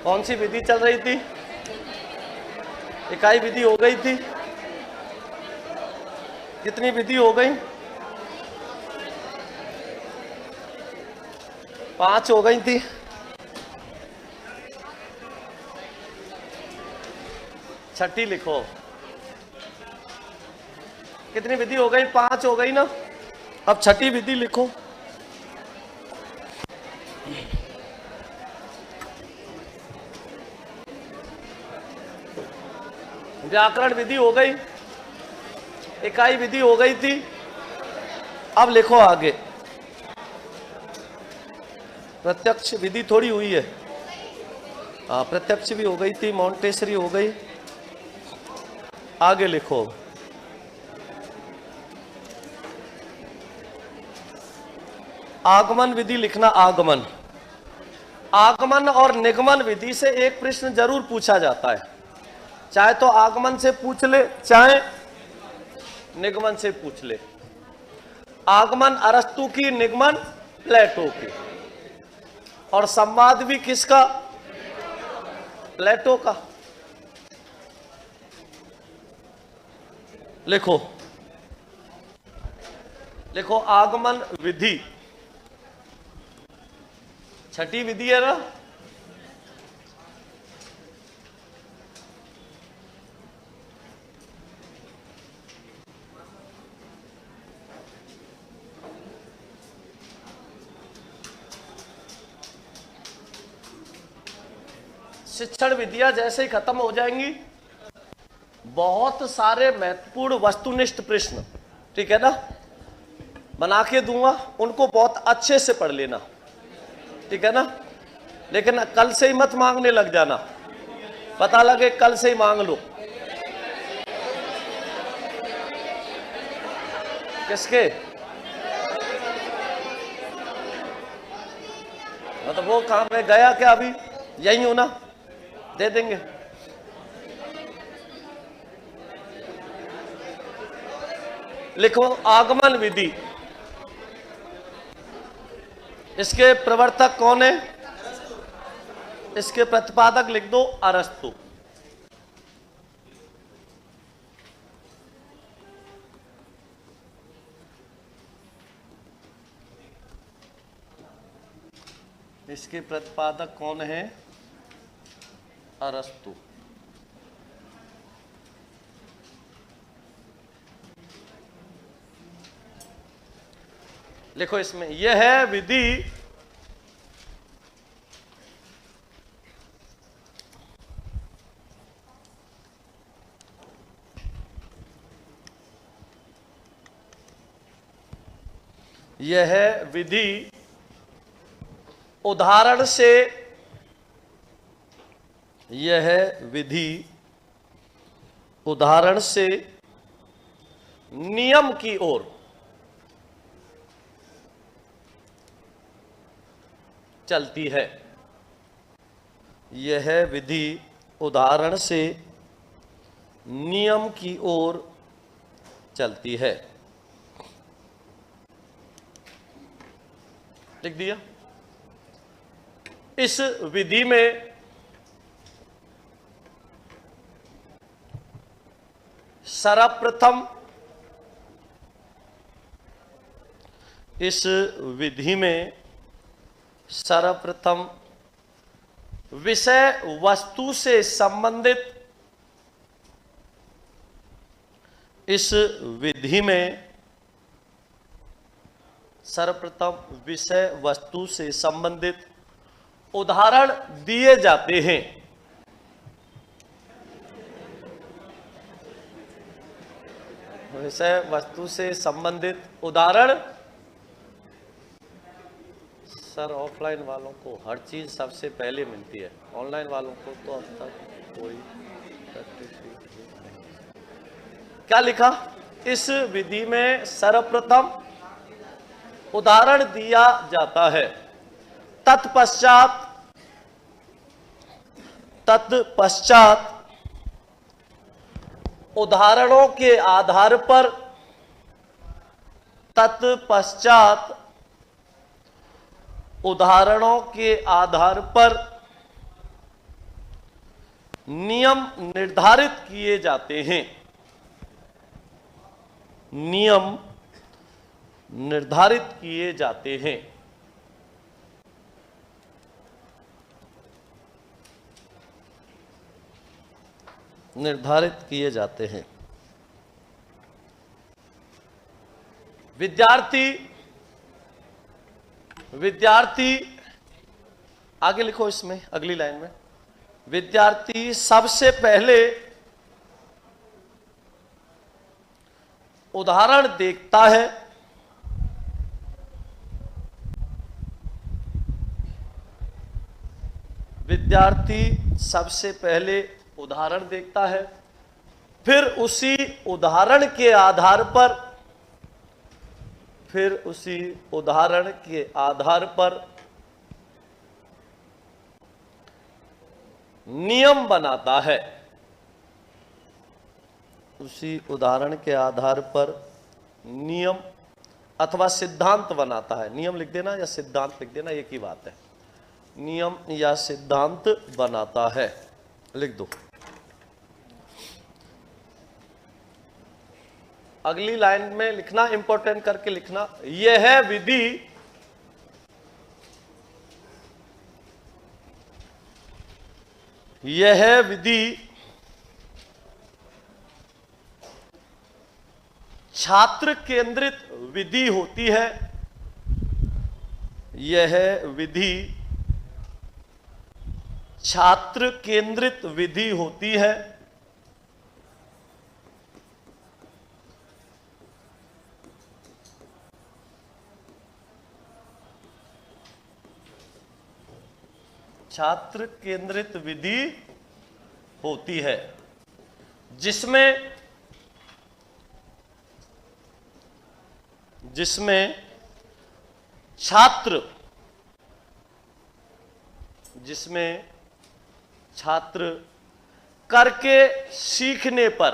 कौन सी विधि चल रही थी? इकाई विधि हो गई थी। कितनी विधि हो गई? 5 हो गई थी। छठी लिखो। कितनी विधि हो गई? 5 हो गई ना। अब छठी विधि लिखो। व्याकरण विधि हो गई, इकाई विधि हो गई थी। अब लिखो आगे। प्रत्यक्ष विधि थोड़ी हुई है। प्रत्यक्ष भी हो गई थी, मॉन्टेसरी हो गई। आगे लिखो। आगमन विधि लिखना। आगमन, आगमन और निगमन विधि से एक प्रश्न जरूर पूछा जाता है, चाहे तो आगमन से पूछ ले चाहे निगमन से पूछ ले। आगमन अरस्तु की, निगमन प्लेटो की। और संवाद भी किसका? प्लेटो का। लिखो, लिखो आगमन विधि। छठी विधि है ना। शिक्षण विधियां जैसे ही खत्म हो जाएंगी, बहुत सारे महत्वपूर्ण वस्तुनिष्ठ प्रश्न, ठीक है ना, बना के दूंगा, उनको बहुत अच्छे से पढ़ लेना, ठीक है ना। लेकिन कल से ही मत मांगने लग जाना, पता लगे कल से ही मांग लो। किसके? मतलब वो कहां पे गया क्या? अभी यही हो ना, दे देंगे। लिखो आगमन विधि। इसके प्रवर्तक कौन है? इसके प्रतिपादक लिख दो अरस्तु। इसके प्रतिपादक कौन है? अरस्तु। लिखो इसमें, यह है विधि यह विधि उदाहरण से, यह विधि उदाहरण से नियम की ओर चलती है। यह विधि उदाहरण से नियम की ओर चलती है। लिख दिया। इस विधि में सर्वप्रथम, इस विधि में सर्वप्रथम विषय वस्तु से संबंधित, इस विधि में सर्वप्रथम विषय वस्तु से संबंधित उदाहरण दिए जाते हैं। विषय वस्तु से संबंधित उदाहरण। सर ऑफलाइन वालों को हर चीज सबसे पहले मिलती है, ऑनलाइन वालों को तो अब तक कोई क्या लिखा? इस विधि में सर्वप्रथम उदाहरण दिया जाता है। तत्पश्चात उदाहरणों के आधार पर, तत्पश्चात उदाहरणों के आधार पर नियम निर्धारित किए जाते हैं। नियम निर्धारित किए जाते हैं। निर्धारित किए जाते हैं। विद्यार्थी आगे लिखो, इसमें अगली लाइन में, विद्यार्थी सबसे पहले उदाहरण देखता है। विद्यार्थी सबसे पहले उदाहरण देखता है, फिर उसी उदाहरण के आधार पर नियम बनाता है। उसी उदाहरण के आधार पर नियम अथवा सिद्धांत बनाता है। नियम लिख देना या सिद्धांत लिख देना, एक ही बात है। नियम या सिद्धांत बनाता है, लिख दो। अगली लाइन में लिखना, इंपॉर्टेंट करके लिखना, यह विधि छात्र केंद्रित विधि होती है। यह विधि छात्र केंद्रित विधि होती है। छात्र केंद्रित विधि होती है, जिसमें छात्र करके सीखने पर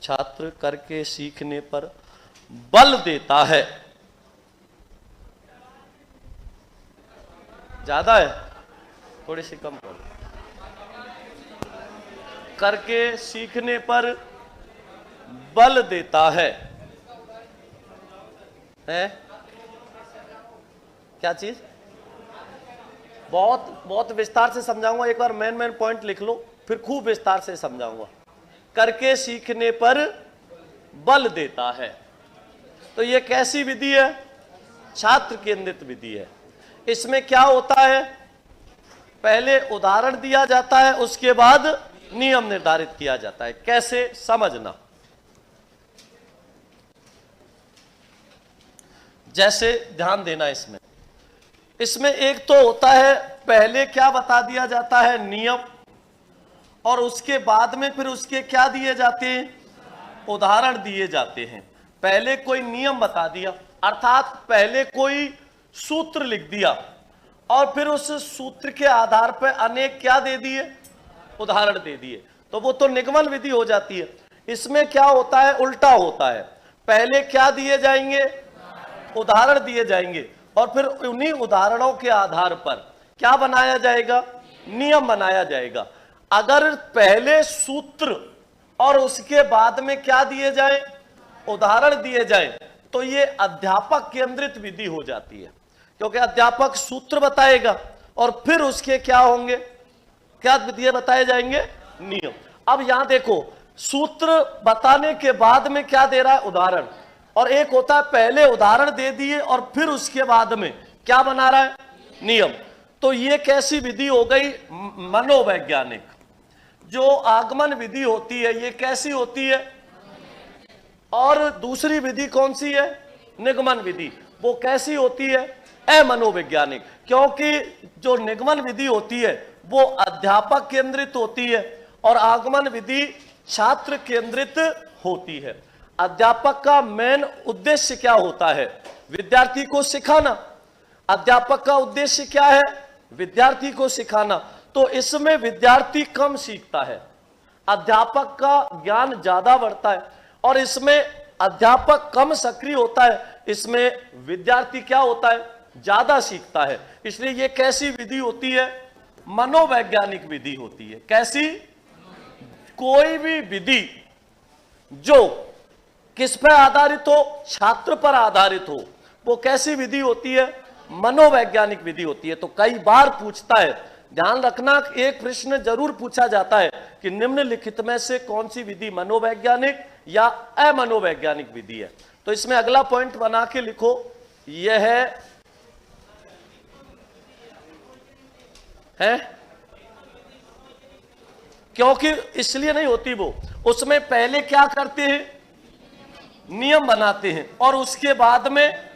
छात्र करके सीखने पर बल देता है। ज्यादा है, थोड़ी सी कम करो। करके सीखने पर बल देता है। क्या चीज? बहुत विस्तार से समझाऊंगा। एक बार मेन पॉइंट लिख लो, फिर खूब विस्तार से समझाऊंगा। करके सीखने पर बल देता है। तो ये कैसी विधि है? छात्र केंद्रित विधि है। इसमें क्या होता है? पहले उदाहरण दिया जाता है, उसके बाद नियम निर्धारित किया जाता है। कैसे? समझना। जैसे ध्यान देना इसमें एक तो होता है, पहले क्या बता दिया जाता है? नियम, और उसके बाद में फिर उसके क्या दिए जाते हैं? उदाहरण दिए जाते हैं। पहले कोई नियम बता दिया, अर्थात पहले कोई सूत्र लिख दिया, और फिर उस सूत्र के आधार पर अनेक क्या दे दिए? उदाहरण दे दिए। तो वो तो निगमन विधि हो जाती है। इसमें क्या होता है? उल्टा होता है। पहले क्या दिए जाएंगे? उदाहरण दिए जाएंगे, और फिर उन्हीं उदाहरणों के आधार पर क्या बनाया जाएगा? नियम बनाया जाएगा। अगर पहले सूत्र और उसके बाद में क्या दिए जाए? उदाहरण दिए जाए, तो ये अध्यापक केंद्रित विधि हो जाती है, क्योंकि अध्यापक सूत्र बताएगा और फिर उसके क्या होंगे? क्या विधि बताए जाएंगे? नियम। अब यहां देखो, सूत्र बताने के बाद में क्या दे रहा है? उदाहरण। और एक होता है पहले उदाहरण दे दिए और फिर उसके बाद में क्या बना रहा है? नियम। तो ये कैसी विधि हो गई? मनोवैज्ञानिक। जो आगमन विधि होती है, ये कैसी होती है? और दूसरी विधि कौन सी है? निगमन विधि। वो कैसी होती है? अमनोवैज्ञानिक। क्योंकि जो निगमन विधि होती है वो अध्यापक केंद्रित होती है, और आगमन विधि छात्र केंद्रित होती है। अध्यापक का मेन उद्देश्य क्या होता है? विद्यार्थी को सिखाना। अध्यापक का उद्देश्य क्या है? विद्यार्थी को सिखाना। तो इसमें विद्यार्थी कम सीखता है, अध्यापक का ज्ञान ज्यादा बढ़ता है। और इसमें अध्यापक कम सक्रिय होता है, इसमें विद्यार्थी क्या होता है, ज्यादा सीखता है। इसलिए ये कैसी विधि होती है, मनोवैज्ञानिक विधि होती है। कैसी? कोई भी विधि जो किस पर आधारित हो, छात्र पर आधारित हो, वो कैसी विधि होती है, मनोवैज्ञानिक विधि होती है। तो कई बार पूछता है, ध्यान रखना, एक प्रश्न जरूर पूछा जाता है कि निम्नलिखित में से कौन सी विधि मनोवैज्ञानिक या अमनोवैज्ञानिक विधि है। तो इसमें अगला पॉइंट बना के लिखो, यह है क्योंकि इसलिए नहीं होती वो, उसमें पहले क्या करते हैं, नियम बनाते हैं और उसके बाद में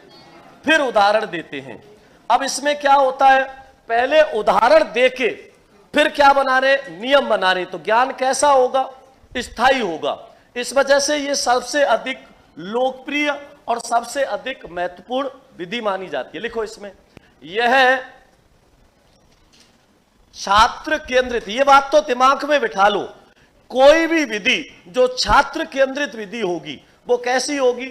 फिर उदाहरण देते हैं। अब इसमें क्या होता है, पहले उदाहरण देके फिर क्या बना रहे, नियम बना रहे। तो ज्ञान कैसा होगा, स्थायी होगा। इस वजह से ये सबसे अधिक लोकप्रिय और सबसे अधिक महत्वपूर्ण विधि मानी जाती है। लिखो इसमें, यह है छात्र केंद्रित। ये बात तो दिमाग में बिठा लो, कोई भी विधि जो छात्र केंद्रित विधि होगी वो कैसी होगी,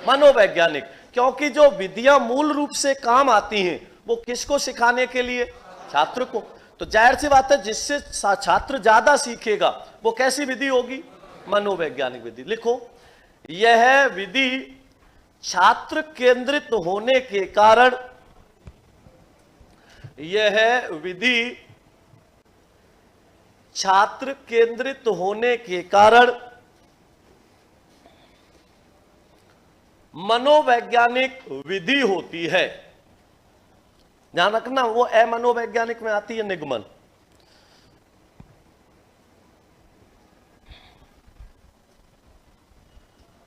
मनोवैज्ञानिक। क्योंकि जो विधियां मूल रूप से काम आती हैं वो किसको सिखाने के लिए, छात्र को। तो जाहिर सी बात है जिससे छात्र ज्यादा सीखेगा वो कैसी विधि होगी, मनोवैज्ञानिक विधि। लिखो, यह विधि छात्र केंद्रित होने के कारण, यह विधि छात्र केंद्रित होने के कारण मनोवैज्ञानिक विधि होती है। ध्यान रखना, वो अमनोवैज्ञानिक में आती है निगमन।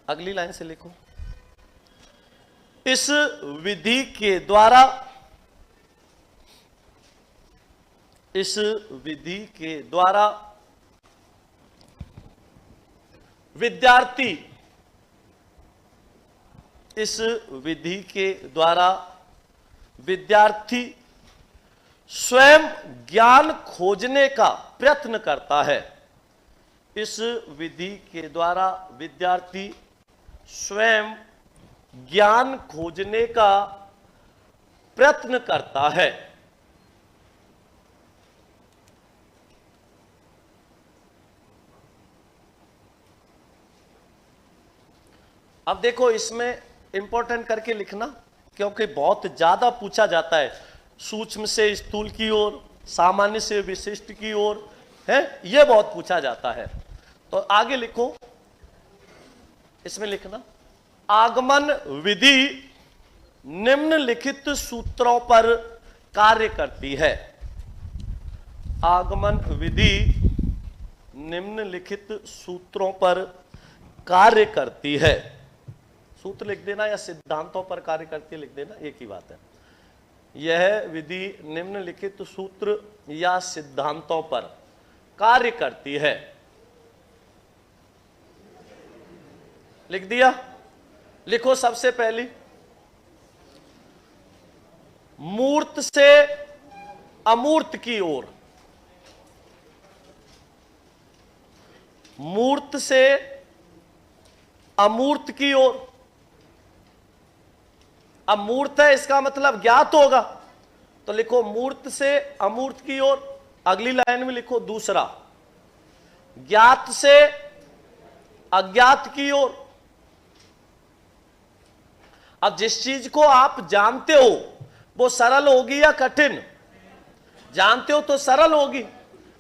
अगली लाइन से लिखो, इस विधि के द्वारा, इस विधि के द्वारा विद्यार्थी, इस विधि के द्वारा विद्यार्थी स्वयं ज्ञान खोजने का प्रयत्न करता है। इस विधि के द्वारा विद्यार्थी स्वयं ज्ञान खोजने का प्रयत्न करता है। अब देखो, इसमें इंपॉर्टेंट करके लिखना, क्योंकि बहुत ज्यादा पूछा जाता है, सूक्ष्म से स्थूल की ओर, सामान्य से विशिष्ट की ओर, है ये बहुत पूछा जाता है। तो आगे लिखो, इसमें लिखना, आगमन विधि निम्नलिखित सूत्रों पर कार्य करती है। आगमन विधि निम्नलिखित सूत्रों पर कार्य करती है। सूत्र लिख देना या सिद्धांतों पर कार्य करती है लिख देना, एक ही बात है। यह विधि निम्नलिखित सूत्र या सिद्धांतों पर कार्य करती है। लिख दिया? लिखो सबसे पहली, मूर्त से अमूर्त की ओर, मूर्त से अमूर्त की ओर। अब मूर्त है, इसका मतलब ज्ञात होगा, तो लिखो मूर्त से अमूर्त की ओर। अगली लाइन में लिखो दूसरा, ज्ञात से अज्ञात की ओर। अब जिस चीज को आप जानते हो वो सरल होगी या कठिन? जानते हो तो सरल होगी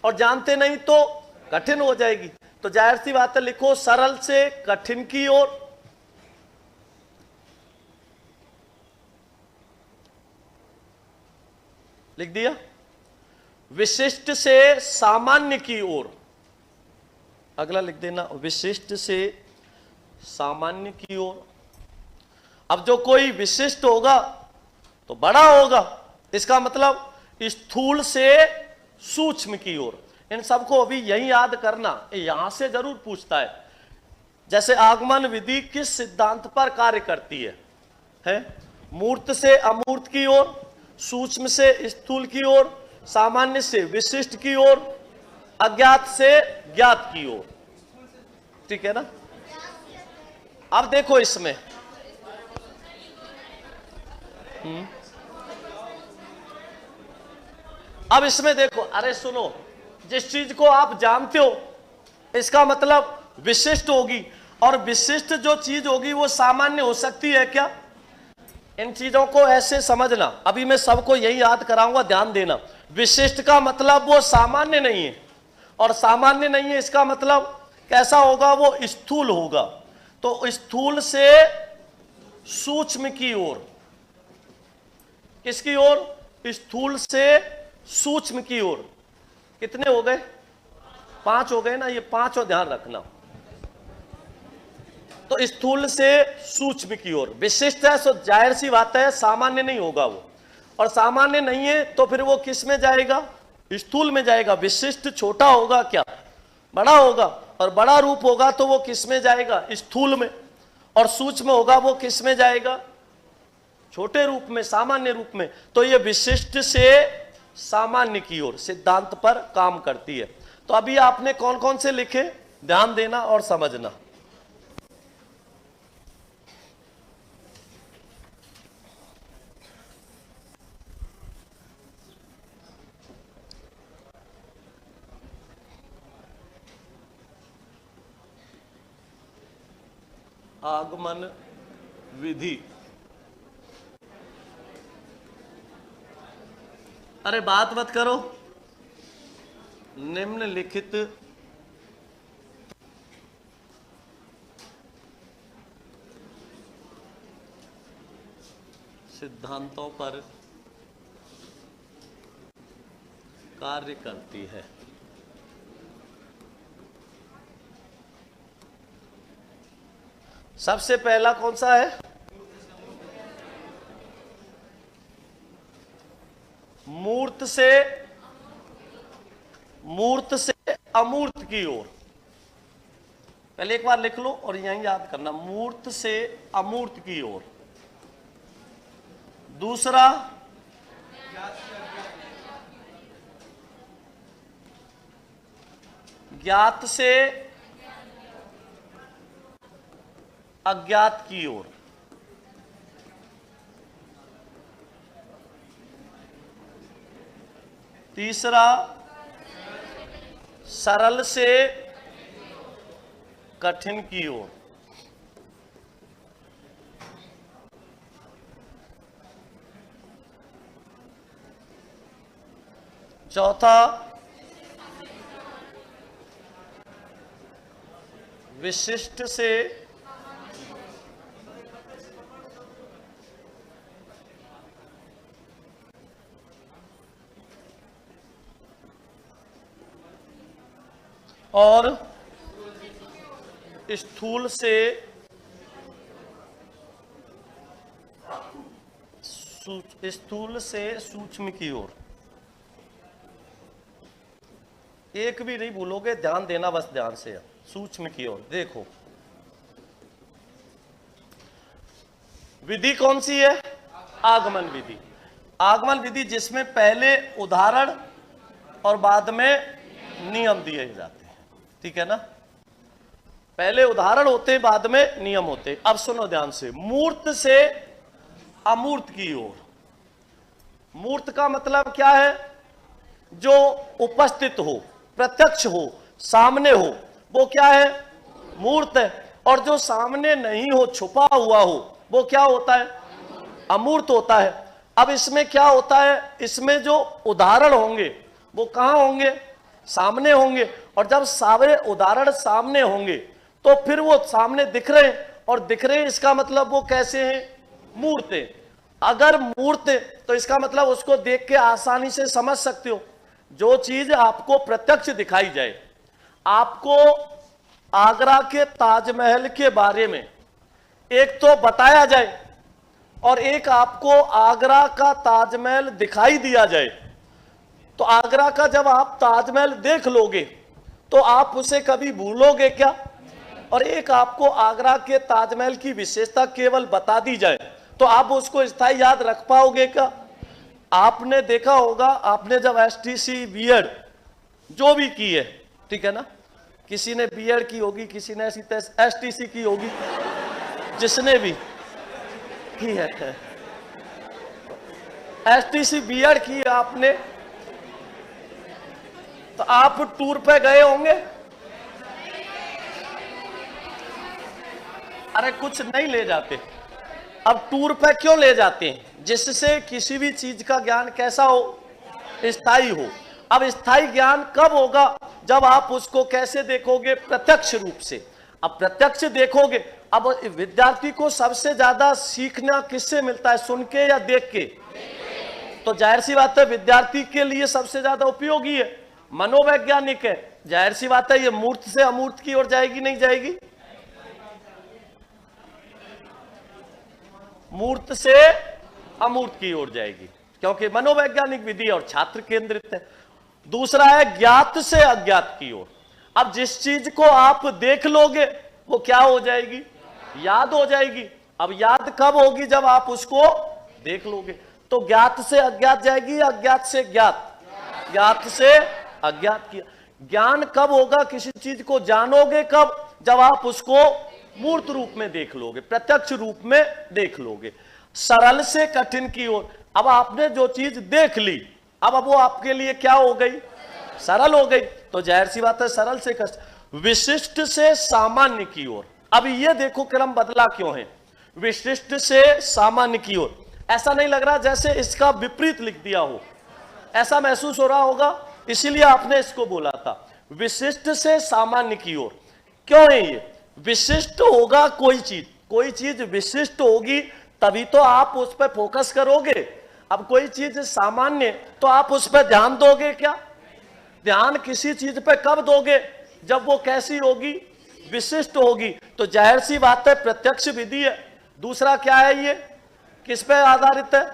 और जानते नहीं तो कठिन हो जाएगी। तो जाहिर सी बात है, लिखो सरल से कठिन की ओर। लिख दिया? विशिष्ट से सामान्य की ओर। अगला लिख देना, विशिष्ट से सामान्य की ओर। अब जो कोई विशिष्ट होगा तो बड़ा होगा, इसका मतलब स्थूल से सूक्ष्म की ओर। इन सबको अभी यही याद करना, यहां से जरूर पूछता है। जैसे आगमन विधि किस सिद्धांत पर कार्य करती है? मूर्त से अमूर्त की ओर, सूक्ष्म से स्थूल की ओर, सामान्य से विशिष्ट की ओर, अज्ञात से ज्ञात की ओर। ठीक है ना? अब देखो इसमें अब इसमें देखो, अरे सुनो, जिस चीज को आप जानते हो इसका मतलब विशिष्ट होगी, और विशिष्ट जो चीज होगी वो सामान्य हो सकती है क्या? इन चीजों को ऐसे समझना, अभी मैं सबको यही याद कराऊंगा, ध्यान देना। विशिष्ट का मतलब वो सामान्य नहीं है, और सामान्य नहीं है इसका मतलब कैसा होगा? वो स्थूल होगा। तो स्थूल से सूक्ष्म की ओर, किसकी ओर? स्थूल से सूक्ष्म की ओर। कितने हो गए? 5 हो गए ना, ये 5 ध्यान रखना। तो स्थूल से सूक्ष्म की ओर विशिष्ट है, सो जाहिर सी बात है सामान्य नहीं होगा वो, और सामान्य नहीं है तो फिर वो किस में जाएगा? स्थूल में जाएगा। विशिष्ट छोटा होगा क्या? बड़ा होगा, और बड़ा रूप होगा तो वो किस में जाएगा? स्थूल में। और सूक्ष्म होगा वो किस में जाएगा? छोटे रूप में, सामान्य रूप में। तो ये विशिष्ट से सामान्य की ओर सिद्धांत पर काम करती है। तो अभी आपने कौन कौन से लिखे, ध्यान देना और समझना। आगमन विधि, अरे बात मत करो। निम्नलिखित सिद्धांतों पर कार्य करती है। सबसे पहला कौन सा है? मूर्त से अमूर्त की ओर। पहले एक बार लिख लो और यहीं याद करना, मूर्त से अमूर्त की ओर। दूसरा ज्ञात से अज्ञात की ओर। तीसरा सरल से कठिन की ओर। चौथा विशिष्ट से और स्थूल से सूक्ष्म की ओर। एक भी नहीं भूलोगे, ध्यान देना बस, ध्यान से। सूक्ष्म की ओर देखो, विधि कौन सी है? आगमन विधि। आगमन विधि जिसमें पहले उदाहरण और बाद में नियम दिए जाते हैं, ठीक है ना? पहले उदाहरण होते हैं, बाद में नियम होते हैं। अब सुनो ध्यान से, मूर्त से अमूर्त की ओर। मूर्त का मतलब क्या है? जो उपस्थित हो, प्रत्यक्ष हो, सामने हो, वो क्या है? मूर्त है। और जो सामने नहीं हो, छुपा हुआ हो, वो क्या होता है? अमूर्त होता है। अब इसमें क्या होता है? इसमें जो उदाहरण होंगे वो कहां होंगे? सामने होंगे। और जब सारे उदाहरण सामने होंगे तो फिर वो सामने दिख रहे हैं, और दिख रहे हैं इसका मतलब वो कैसे हैं? मूर्त है। अगर मूर्त है तो इसका मतलब उसको देख के आसानी से समझ सकते हो। जो चीज आपको प्रत्यक्ष दिखाई जाए, आपको आगरा के ताजमहल के बारे में एक तो बताया जाए, और एक आपको आगरा का ताजमहल दिखाई दिया जाए, तो आगरा का जब आप ताजमहल देख लोगे तो आप उसे कभी भूलोगे क्या? और एक आपको आगरा के ताजमहल की विशेषता केवल बता दी जाए तो आप उसको स्थायी याद रख पाओगे क्या? आपने देखा होगा, आपने जब एसटीसी बीएड जो भी की है, ठीक है ना, किसी ने बीएड की होगी, किसी ने ऐसी एसटीसी की होगी, जिसने भी की है, एसटीसी बीएड की है आपने, तो आप टूर पे गए होंगे। अरे कुछ नहीं ले जाते। अब टूर पे क्यों ले जाते हैं? जिससे किसी भी चीज का ज्ञान कैसा हो, स्थायी हो। अब स्थायी ज्ञान कब होगा? जब आप उसको कैसे देखोगे? प्रत्यक्ष रूप से। अब प्रत्यक्ष देखोगे। अब विद्यार्थी को सबसे ज्यादा सीखना किससे मिलता है? सुन के या देख के? तो जाहिर सी बात है विद्यार्थी के लिए सबसे ज्यादा उपयोगी है, मनोवैज्ञानिक है। जाहिर सी बात है ये मूर्त से अमूर्त की ओर जाएगी, नहीं जाएगी? मूर्त से अमूर्त की ओर जाएगी, क्योंकि मनोवैज्ञानिक विधि है और छात्र केंद्रित है। दूसरा है ज्ञात से अज्ञात की ओर। अब जिस चीज को आप देख लोगे वो क्या हो जाएगी? याद हो जाएगी। अब याद कब होगी? जब आप उसको देख लोगे। तो ज्ञात से अज्ञात जाएगी, अज्ञात से ज्ञात? ज्ञात से अज्ञात किया। ज्ञान कब होगा? किसी चीज को जानोगे कब? जब आप उसको मूर्त रूप में देख लोगे, प्रत्यक्ष रूप में देख लोगे। सरल से कठिन की ओर। अब आपने जो चीज देख ली, अब वो आपके लिए क्या हो गई? सरल हो गई। तो जाहिर सी बात है सरल से कठिन। विशिष्ट से सामान्य की ओर। अब ये देखो क्रम बदला क्यों है? विशिष्ट से सामान्य की ओर। ऐसा नहीं लग रहा जैसे इसका विपरीत लिख दिया हो? ऐसा महसूस हो रहा होगा, इसीलिए आपने इसको बोला था विशिष्ट से सामान्य की ओर। क्यों है ये? विशिष्ट होगा कोई चीज विशिष्ट होगी तभी तो आप उस पर फोकस करोगे। अब कोई चीज सामान्य तो आप उस पर ध्यान दोगे क्या? ध्यान किसी चीज पे कब दोगे? जब वो कैसी होगी? विशिष्ट होगी। तो जाहिर सी बात है प्रत्यक्ष विधि है। दूसरा क्या है? ये किस पे आधारित है?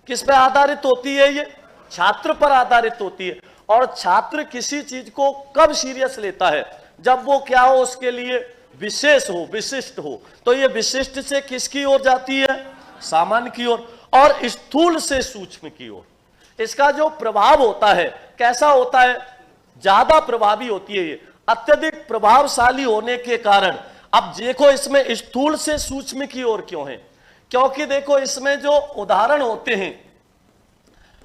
किस पे आधारित होती है? ये छात्र पर आधारित होती है। और छात्र किसी चीज को कब सीरियस लेता है? जब वो क्या हो? उसके लिए विशेष हो, विशिष्ट हो। तो ये विशिष्ट से किसकी ओर जाती है? सामान्य की ओर। और स्थूल से सूक्ष्म की ओर। इसका जो प्रभाव होता है कैसा होता है? ज्यादा प्रभावी होती है ये, अत्यधिक प्रभावशाली होने के कारण। अब देखो इसमें स्थूल से सूक्ष्म की ओर क्यों है? क्योंकि देखो इसमें जो उदाहरण होते हैं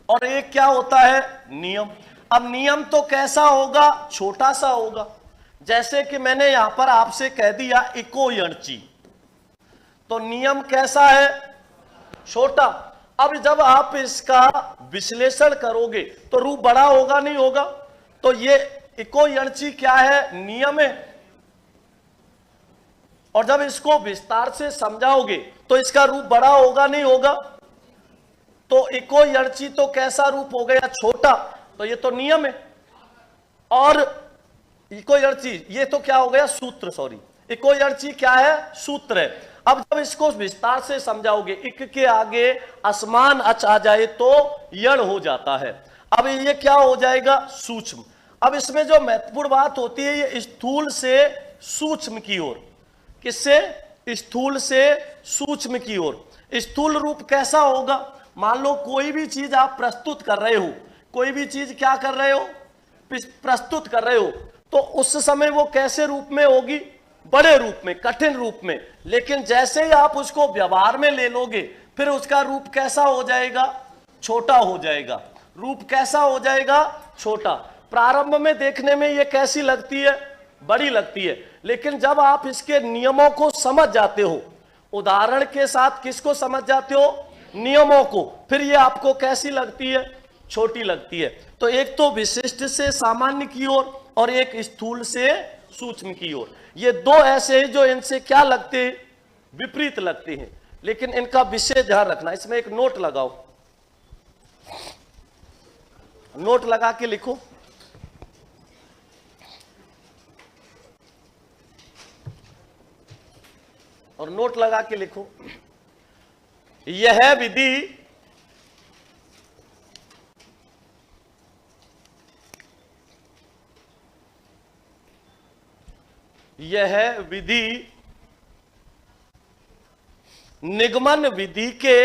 और एक क्या होता है? नियम। अब नियम तो कैसा होगा? छोटा सा होगा। जैसे कि मैंने यहां पर आपसे कह दिया इको यणची, तो नियम कैसा है? छोटा। अब जब आप इसका विश्लेषण करोगे तो रूप बड़ा होगा, नहीं होगा? तो ये इको यणची क्या है? नियम है। और जब इसको विस्तार से समझाओगे तो इसका रूप बड़ा होगा, नहीं होगा? तो इको यणची तो कैसा रूप हो गया? छोटा। तो ये तो नियम है। और इको यणची ये तो क्या हो गया? सूत्र। सॉरी, इको यणची क्या है? सूत्र है। अब जब इसको विस्तार से समझाओगे, इक के आगे असमान अच आ जाए तो यण हो जाता है। अब ये क्या हो जाएगा? सूक्ष्म। अब इसमें जो महत्वपूर्ण बात होती है ये स्थूल से सूक्ष्म की ओर। किससे? स्थूल से सूक्ष्म की ओर। स्थूल रूप कैसा होगा? मान लो कोई भी चीज आप प्रस्तुत कर रहे हो, कोई भी चीज क्या कर रहे हो? प्रस्तुत कर रहे हो, तो उस समय वो कैसे रूप में होगी? बड़े रूप में, कठिन रूप में। लेकिन जैसे ही आप उसको व्यवहार में ले लोगे फिर उसका रूप कैसा हो जाएगा? छोटा हो जाएगा। रूप कैसा हो जाएगा? छोटा। प्रारंभ में देखने में ये कैसी लगती है? बड़ी लगती है। लेकिन जब आप इसके नियमों को समझ जाते हो, उदाहरण के साथ किसको समझ जाते हो? नियमों को, फिर ये आपको कैसी लगती है? छोटी लगती है। तो एक तो विशिष्ट से सामान्य की ओर और एक स्थूल से सूक्ष्म की ओर। ये दो ऐसे हैं जो इनसे क्या लगते हैं? विपरीत लगते हैं। लेकिन इनका विशेष ध्यान रखना। इसमें एक नोट लगाओ, नोट लगा के लिखो। और नोट लगा के लिखो, यह विधि निगमन विधि के,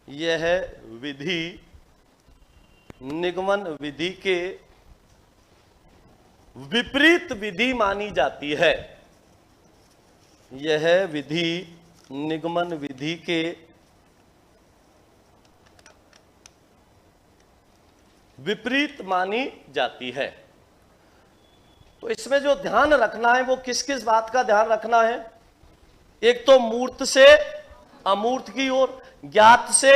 यह विधि निगमन विधि के विपरीत विधि मानी जाती है। यह विधि निगमन विधि के विपरीत मानी जाती है। तो इसमें जो ध्यान रखना है वो किस किस बात का ध्यान रखना है? एक तो मूर्त से अमूर्त की ओर, ज्ञात से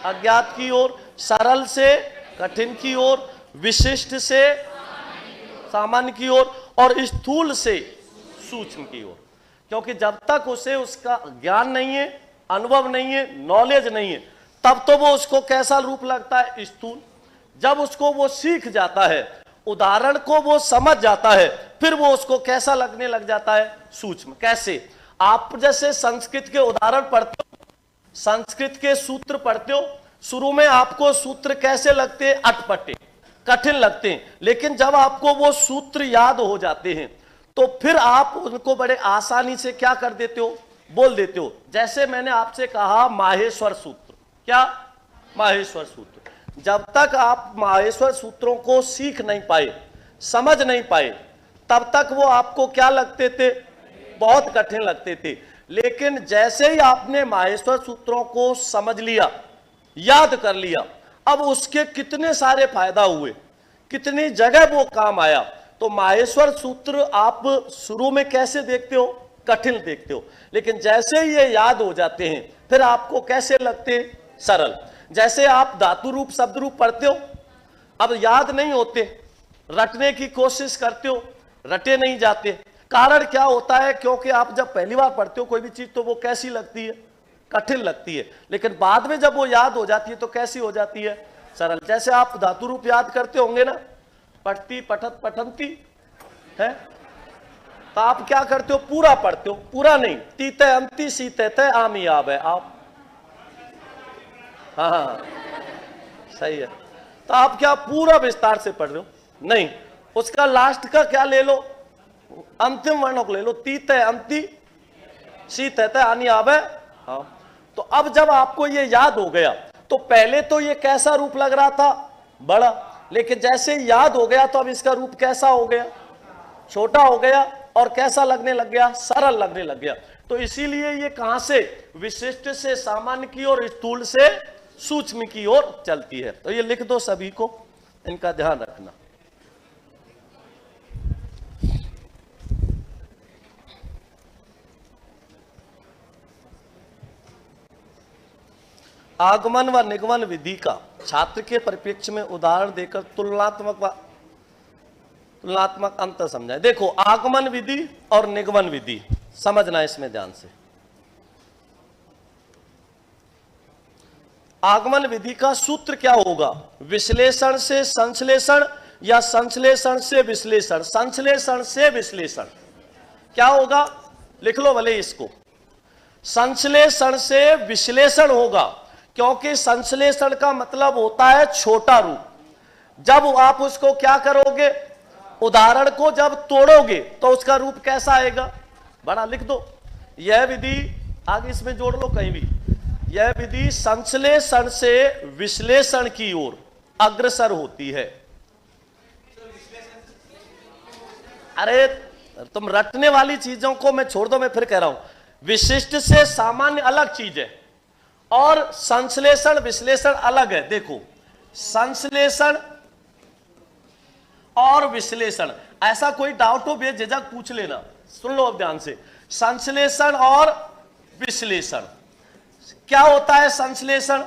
अज्ञात की ओर, सरल से कठिन की ओर, विशिष्ट से सामान्य की ओर और स्थूल से सूक्ष्म की ओर। क्योंकि जब तक उसे उसका ज्ञान नहीं है, अनुभव नहीं है, नॉलेज नहीं है, तब तो वो उसको कैसा रूप लगता है? स्थूल। जब उसको वो सीख जाता है, उदाहरण को वो समझ जाता है, फिर वो उसको कैसा लगने लग जाता है? सूक्ष्म। कैसे? आप जैसे संस्कृत के उदाहरण पढ़ते हो, संस्कृत के सूत्र पढ़ते हो, शुरू में आपको सूत्र कैसे लगते हैं? अटपटे, कठिन लगते हैं। लेकिन जब आपको वो सूत्र याद हो जाते हैं तो फिर आप उनको बड़े आसानी से क्या कर देते हो? बोल देते हो। जैसे मैंने आपसे कहा माहेश्वर सूत्र। क्या? माहेश्वर सूत्र। जब तक आप माहेश्वर सूत्रों को सीख नहीं पाए, समझ नहीं पाए, तब तक वो आपको क्या लगते थे? बहुत कठिन लगते थे। लेकिन जैसे ही आपने माहेश्वर सूत्रों को समझ लिया, याद कर लिया, अब उसके कितने सारे फायदा हुए, कितनी जगह वो काम आया। तो माहेश्वर सूत्र आप शुरू में कैसे देखते हो? कठिन देखते हो। लेकिन जैसे ही ये याद हो जाते हैं, फिर आपको कैसे लगते हैं? सरल। जैसे आप धातु रूप शब्द रूप पढ़ते हो, अब याद नहीं होते, रटने की कोशिश करते हो, रटे नहीं जाते। कारण क्या होता है? क्योंकि आप जब पहली बार पढ़ते हो कोई भी चीज तो वो कैसी लगती है? कठिन लगती है। लेकिन बाद में जब वो याद हो जाती है तो कैसी हो जाती है? सरल। जैसे आप धातु रूप याद करते होंगे ना, पठती पठत पठंती है, तो आप क्या करते हो? पूरा पढ़ते हो। पूरा नहीं, तीते अंति सीते तय आमी आब है आप। हाँ सही है। तो आप क्या पूरा विस्तार से पढ़ रहे हो? नहीं, उसका लास्ट का क्या ले लो? अंतिम वर्णों को ले लो। तीते अंति सीते तय आनी आब है। हाँ, तो अब जब आपको ये याद हो गया, तो पहले तो ये कैसा रूप लग रहा था? बड़ा। लेकिन जैसे याद हो गया तो अब इसका रूप कैसा हो गया? छोटा हो गया। और कैसा लगने लग गया? सरल लगने लग गया। तो इसीलिए ये कहां से? विशिष्ट से सामान्य की ओर, स्थूल से सूक्ष्म की ओर चलती है। तो ये लिख दो सभी को, इनका ध्यान रखना। आगमन व निगमन विधि का छात्र के परिप्रेक्ष्य में उदाहरण देकर तुलनात्मक अंतर समझाएं। देखो, आगमन विधि और निगमन विधि समझना इसमें ध्यान से। आगमन विधि का सूत्र क्या होगा? विश्लेषण से संश्लेषण या संश्लेषण से विश्लेषण? संश्लेषण से विश्लेषण। क्या होगा? लिख लो भले इसको। संश्लेषण से विश्लेषण होगा, क्योंकि संश्लेषण का मतलब होता है छोटा रूप। जब आप उसको क्या करोगे? उदाहरण को जब तोड़ोगे तो उसका रूप कैसा आएगा? बड़ा। लिख दो। यह विधि, आगे इसमें जोड़ लो कहीं भी, यह विधि संश्लेषण से विश्लेषण की ओर अग्रसर होती है। अरे तुम रटने वाली चीजों को मैं छोड़ दो, मैं फिर कह रहा हूं। विशिष्ट से सामान्य अलग चीज है और संश्लेषण विश्लेषण अलग है। देखो, संश्लेषण और विश्लेषण, ऐसा कोई डाउट हो बेझिझक पूछ लेना। सुन लो अब ध्यान से। संश्लेषण और विश्लेषण क्या होता है? संश्लेषण,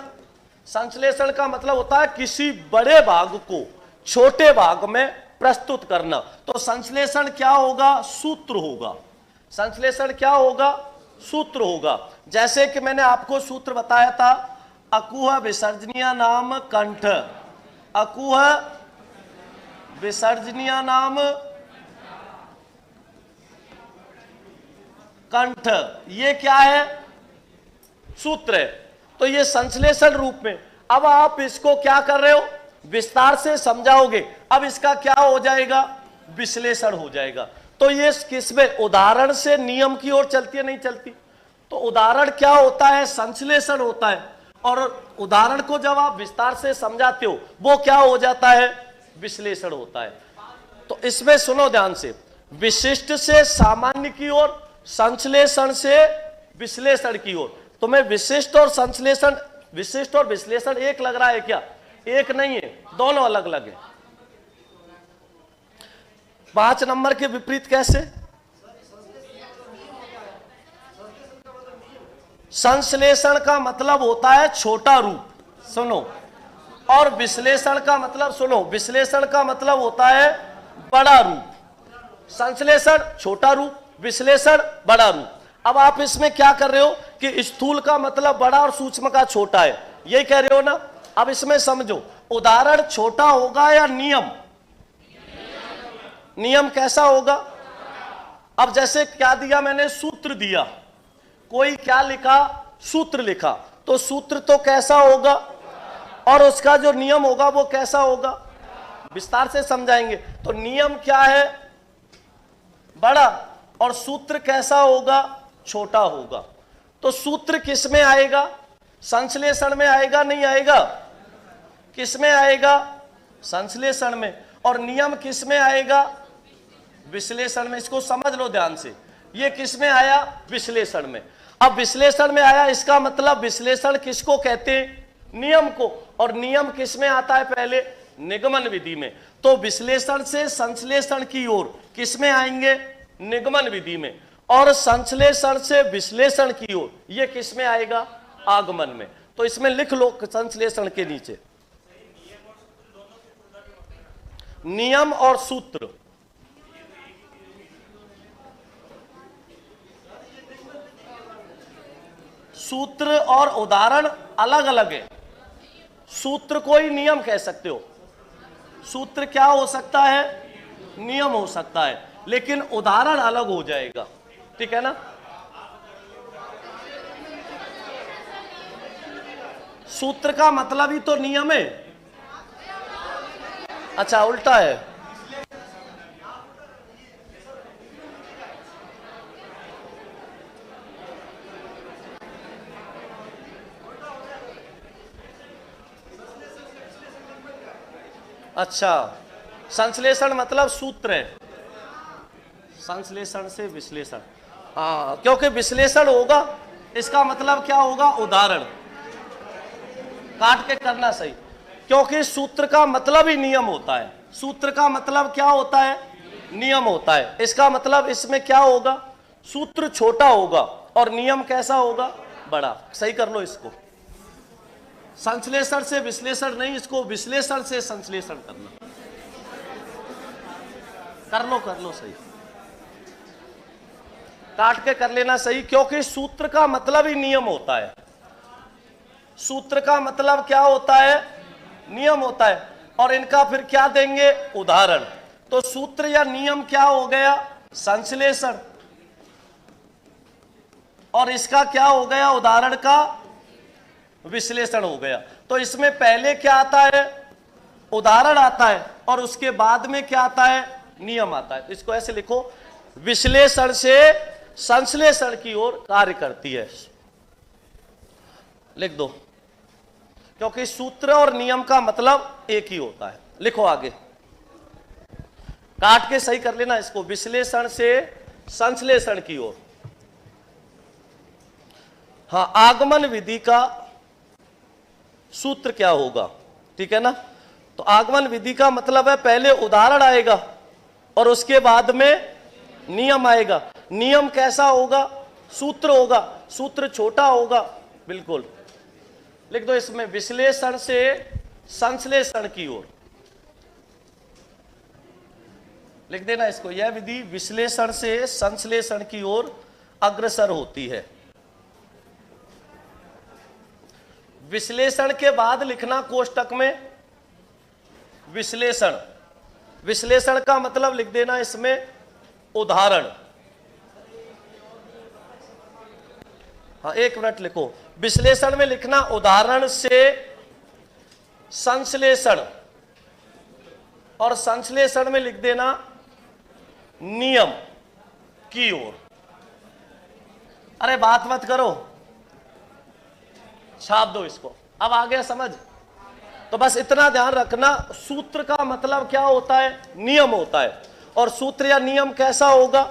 संश्लेषण का मतलब होता है किसी बड़े भाग को छोटे भाग में प्रस्तुत करना। तो संश्लेषण क्या होगा? सूत्र होगा। संश्लेषण क्या होगा? सूत्र होगा। जैसे कि मैंने आपको सूत्र बताया था, अकुह विसर्जनीय नाम कंठ, अकुह विसर्जनीय नाम कंठ, ये क्या है? सूत्र है। तो ये संश्लेषण रूप में। अब आप इसको क्या कर रहे हो? विस्तार से समझाओगे। अब इसका क्या हो जाएगा? विश्लेषण हो जाएगा। तो ये किसमें? उदाहरण से नियम की ओर चलती है, नहीं चलती? तो उदाहरण क्या होता है? संश्लेषण होता है। और उदाहरण को जब आप विस्तार से समझाते हो वो क्या हो जाता है? विश्लेषण होता है। तो इसमें सुनो ध्यान से, विशिष्ट से सामान्य की ओर, संश्लेषण से विश्लेषण की ओर। तुम्हें विशिष्ट और संश्लेषण, विशिष्ट और विश्लेषण एक लग रहा है क्या? एक नहीं है, दोनों अलग अलग है। 5 नंबर के विपरीत कैसे? संश्लेषण का मतलब होता है छोटा रूप, सुनो, और विश्लेषण का मतलब, सुनो, विश्लेषण का मतलब होता है बड़ा रूप। संश्लेषण छोटा रूप, विश्लेषण बड़ा रूप। अब आप इसमें क्या कर रहे हो कि स्थूल का मतलब बड़ा और सूक्ष्म का छोटा है, यही कह रहे हो ना। अब इसमें समझो, उदाहरण छोटा होगा या नियम? नियम कैसा होगा? अब जैसे क्या दिया मैंने? सूत्र दिया। कोई क्या लिखा? सूत्र लिखा। तो सूत्र तो कैसा होगा, और उसका जो नियम होगा वो कैसा होगा? विस्तार से समझाएंगे। तो नियम क्या है? बड़ा, और सूत्र कैसा होगा? छोटा होगा। तो सूत्र किस में आएगा? संश्लेषण में आएगा, नहीं आएगा? किस में आएगा? संश्लेषण में। और नियम किस में आएगा? विश्लेषण में। इसको समझ लो ध्यान से, ये किस में आया? विश्लेषण में। अब विश्लेषण में आया, इसका मतलब विश्लेषण किसको कहते हैं? नियम को। और नियम किस में आता है? पहले निगमन विधि में। तो विश्लेषण से संश्लेषण की ओर किस में आएंगे? निगमन विधि में। और संश्लेषण से विश्लेषण की ओर ये किस में आएगा? आगमन में। तो इसमें लिख लो संश्लेषण के नीचे, नियम और सूत्र। सूत्र और उदाहरण अलग अलग है। सूत्र को ही नियम कह सकते हो। सूत्र क्या हो सकता है? नियम हो सकता है, लेकिन उदाहरण अलग हो जाएगा, ठीक है ना। सूत्र का मतलब ही तो नियम है। अच्छा, उल्टा है। अच्छा, संश्लेषण मतलब सूत्र है, संश्लेषण से विश्लेषण। हाँ, क्योंकि विश्लेषण होगा, इसका मतलब क्या होगा? उदाहरण। काट के करना सही, क्योंकि सूत्र का मतलब ही नियम होता है। सूत्र का मतलब क्या होता है? नियम होता है। इसका मतलब इसमें क्या होगा? सूत्र छोटा होगा और नियम कैसा होगा? बड़ा। सही कर लो इसको, संश्लेषण से विश्लेषण नहीं, इसको विश्लेषण से संश्लेषण करना। कर लो सही, काट के कर लेना सही, क्योंकि सूत्र का मतलब ही नियम होता है। सूत्र का मतलब क्या होता है? नियम होता है। और इनका फिर क्या देंगे? उदाहरण। तो सूत्र या नियम क्या हो गया? संश्लेषण। और इसका क्या हो गया? उदाहरण का विश्लेषण हो गया। तो इसमें पहले क्या आता है? उदाहरण आता है, और उसके बाद में क्या आता है? नियम आता है। इसको ऐसे लिखो, विश्लेषण से संश्लेषण की ओर कार्य करती है। लिख दो, क्योंकि सूत्र और नियम का मतलब एक ही होता है। लिखो आगे, काट के सही कर लेना इसको, विश्लेषण से संश्लेषण की ओर। हाँ, आगमन विधि का सूत्र क्या होगा? ठीक है ना। तो आगमन विधि का मतलब है पहले उदाहरण आएगा और उसके बाद में नियम आएगा। नियम कैसा होगा? सूत्र होगा। सूत्र छोटा होगा, बिल्कुल। लिख दो इसमें, विश्लेषण से संश्लेषण की ओर। लिख देना इसको, यह विधि विश्लेषण से संश्लेषण की ओर अग्रसर होती है। विश्लेषण के बाद लिखना कोष्टक में विश्लेषण। विश्लेषण का मतलब लिख देना इसमें उदाहरण। हाँ, 1 मिनट लिखो, विश्लेषण में लिखना उदाहरण से संश्लेषण, और संश्लेषण में लिख देना नियम की ओर। अरे बात मत करो, छाप दो इसको। अब आ गया समझ? तो बस इतना ध्यान रखना, सूत्र का मतलब क्या होता है? नियम होता है। और सूत्र या नियम कैसा होगा,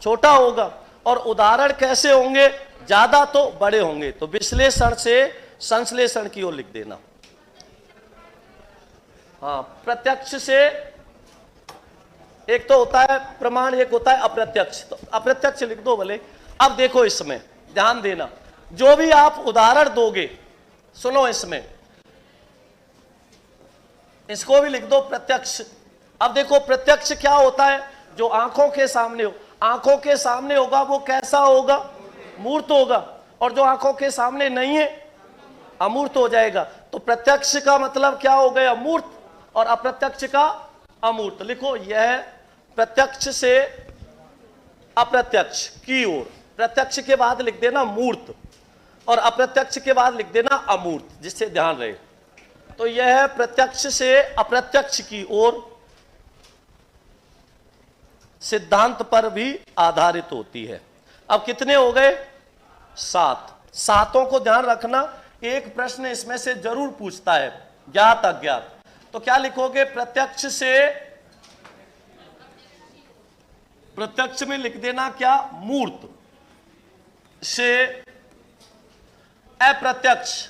छोटा होगा, और उदाहरण कैसे होंगे, ज्यादा तो बड़े होंगे। तो विश्लेषण से संश्लेषण की ओर लिख देना। हाँ, प्रत्यक्ष से एक तो होता है प्रमाण, एक होता है अप्रत्यक्ष। तो अप्रत्यक्ष लिख दो भले। अब देखो, इसमें ध्यान देना, जो भी आप उदाहरण दोगे, सुनो, इसमें इसको भी लिख दो प्रत्यक्ष। अब देखो, प्रत्यक्ष क्या होता है, जो आंखों के सामने हो। आंखों के सामने होगा वो कैसा होगा, मूर्त होगा, और जो आंखों के सामने नहीं है अमूर्त हो जाएगा। तो प्रत्यक्ष का मतलब क्या हो गया, मूर्त, और अप्रत्यक्ष का अमूर्त। लिखो, यह प्रत्यक्ष से अप्रत्यक्ष की ओर, प्रत्यक्ष के बाद लिख देना मूर्त, और अप्रत्यक्ष के बाद लिख देना अमूर्त, जिससे ध्यान रहे। तो यह प्रत्यक्ष से अप्रत्यक्ष की ओर सिद्धांत पर भी आधारित होती है। अब कितने हो गए, 7। सातों को ध्यान रखना, एक प्रश्न इसमें से जरूर पूछता है, ज्ञात अज्ञात। तो क्या लिखोगे, प्रत्यक्ष से, प्रत्यक्ष में लिख देना क्या, मूर्त, से अप्रत्यक्ष,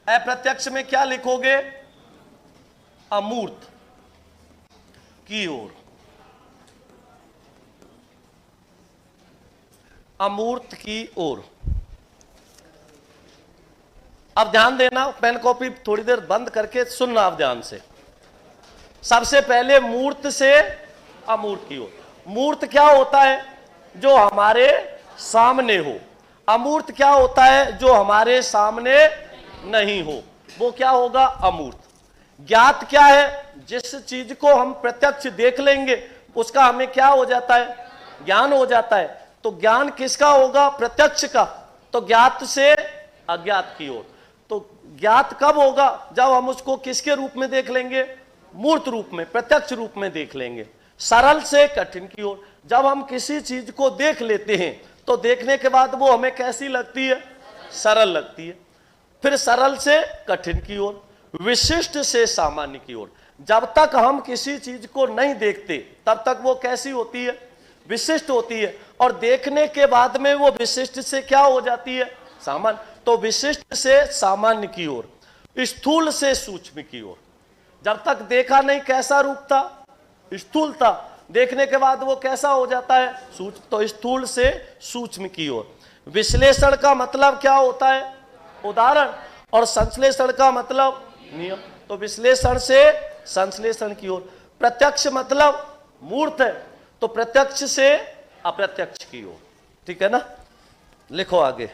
अप्रत्यक्ष में क्या लिखोगे, अमूर्त की ओर, अमूर्त की ओर। अब ध्यान देना, पेन कॉपी थोड़ी देर बंद करके सुनना आप ध्यान से। सबसे पहले मूर्त से अमूर्त की ओर। मूर्त क्या होता है, जो हमारे सामने हो। अमूर्त क्या होता है, जो हमारे सामने नहीं हो, वो क्या होगा, अमूर्त। ज्ञात क्या है, जिस चीज को हम प्रत्यक्ष देख लेंगे उसका हमें क्या हो जाता है, ज्ञान हो जाता है। तो ज्ञान किसका होगा, प्रत्यक्ष का। तो ज्ञात से अज्ञात की ओर। तो ज्ञात कब होगा, जब हम उसको किसके रूप में देख लेंगे, मूर्त रूप में, प्रत्यक्ष रूप में देख लेंगे। सरल से कठिन की ओर, जब हम किसी चीज को देख लेते हैं तो देखने के बाद वो हमें कैसी लगती है, सरल लगती है। फिर सरल से कठिन की ओर, विशिष्ट से सामान्य की ओर। जब तक हम किसी चीज को नहीं देखते तब तक वो कैसी होती है, विशिष्ट होती है, और देखने के बाद में वो विशिष्ट से क्या हो जाती है, सामान्य। तो विशिष्ट से सामान्य की ओर, स्थूल से सूक्ष्म की ओर। जब तक देखा नहीं कैसा रूप था, स्थूल था, देखने के बाद वो कैसा हो जाता है, सूक्ष्म। तो स्थूल से सूक्ष्म की ओर। विश्लेषण का मतलब क्या होता है, उदाहरण, और संश्लेषण का मतलब नियम। तो विश्लेषण से संश्लेषण की ओर। प्रत्यक्ष मतलब मूर्त है, तो प्रत्यक्ष से अप्रत्यक्ष की ओर। ठीक है ना, लिखो आगे।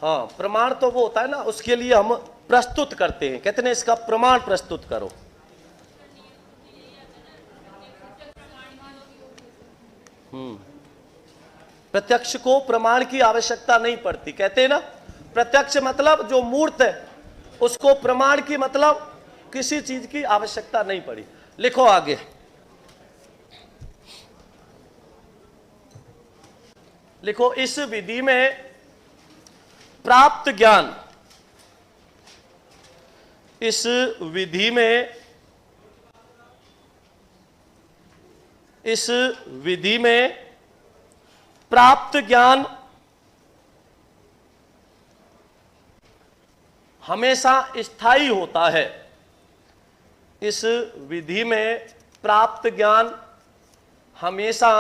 हाँ, प्रमाण तो वो होता है ना, उसके लिए हम प्रस्तुत करते हैं, कहते हैं इसका प्रमाण प्रस्तुत करो। प्रत्यक्ष को प्रमाण की आवश्यकता नहीं पड़ती, कहते हैं ना। प्रत्यक्ष मतलब जो मूर्त है, उसको प्रमाण की मतलब किसी चीज की आवश्यकता नहीं पड़ी। लिखो आगे। लिखो, इस विधि में प्राप्त ज्ञान, इस विधि में, इस विधि में प्राप्त ज्ञान हमेशा स्थायी होता है। इस विधि में प्राप्त ज्ञान हमेशा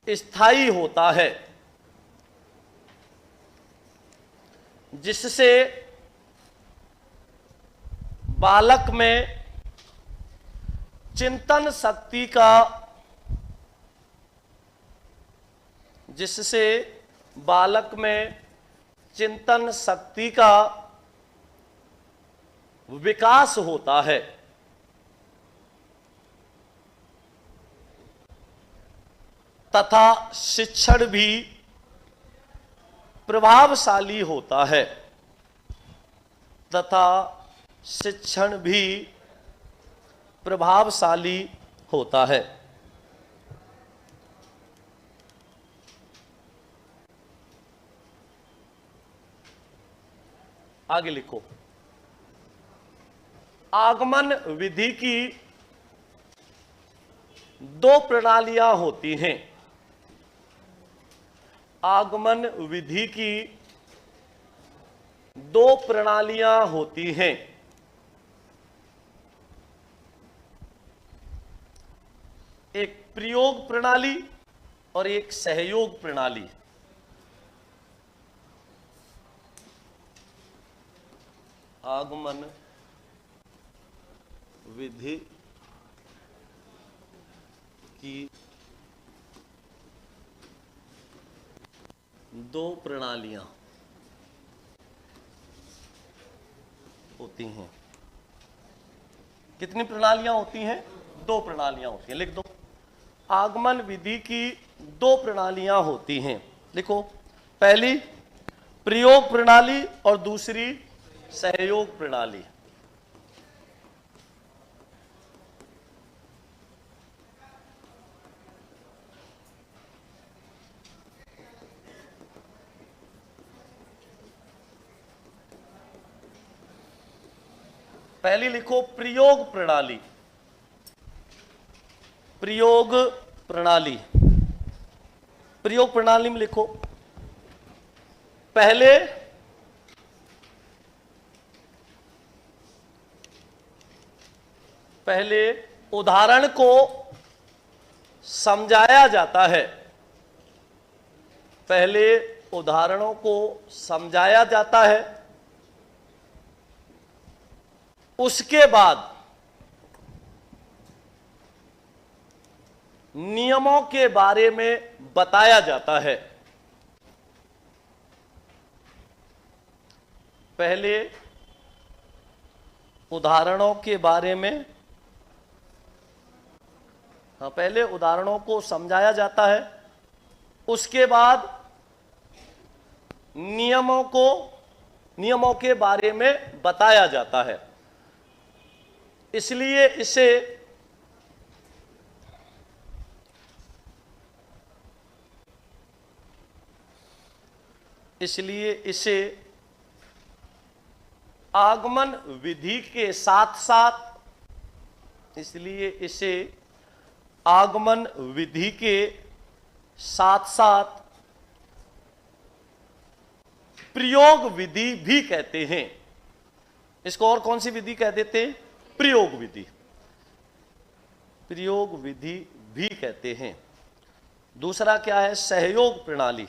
स्थायी होता है, जिससे बालक में चिंतन शक्ति का, जिससे बालक में चिंतन शक्ति का विकास होता है, तथा शिक्षण भी प्रभावशाली होता है, तथा शिक्षण भी प्रभावशाली होता है। आगे लिखो, आगमन विधि की दो प्रणालियां होती हैं। आगमन विधि की दो प्रणालियां होती हैं। एक प्रयोग प्रणाली और एक सहयोग प्रणाली। आगमन विधि की दो प्रणालियां होती हैं। कितनी प्रणालियां होती हैं? दो प्रणालियां होती हैं। लिख दो, आगमन विधि की दो प्रणालियां होती हैं। लिखो, पहली प्रयोग प्रणाली और दूसरी सहयोग प्रणाली। पहली लिखो प्रयोग प्रणाली। प्रयोग प्रणाली, प्रयोग प्रणाली में लिखो, पहले उदाहरण को समझाया जाता है। पहले उदाहरणों को समझाया जाता है, उसके बाद नियमों के बारे में बताया जाता है। पहले उदाहरणों के बारे में, पहले उदाहरणों को समझाया जाता है, उसके बाद नियमों के बारे में बताया जाता है। इसलिए इसे आगमन विधि के साथ साथ, इसलिए इसे आगमन विधि के साथ साथ प्रयोग विधि भी कहते हैं। इसको और कौन सी विधि कह देते हैं? प्रयोग विधि। प्रयोग विधि भी कहते हैं। दूसरा क्या है? सहयोग प्रणाली।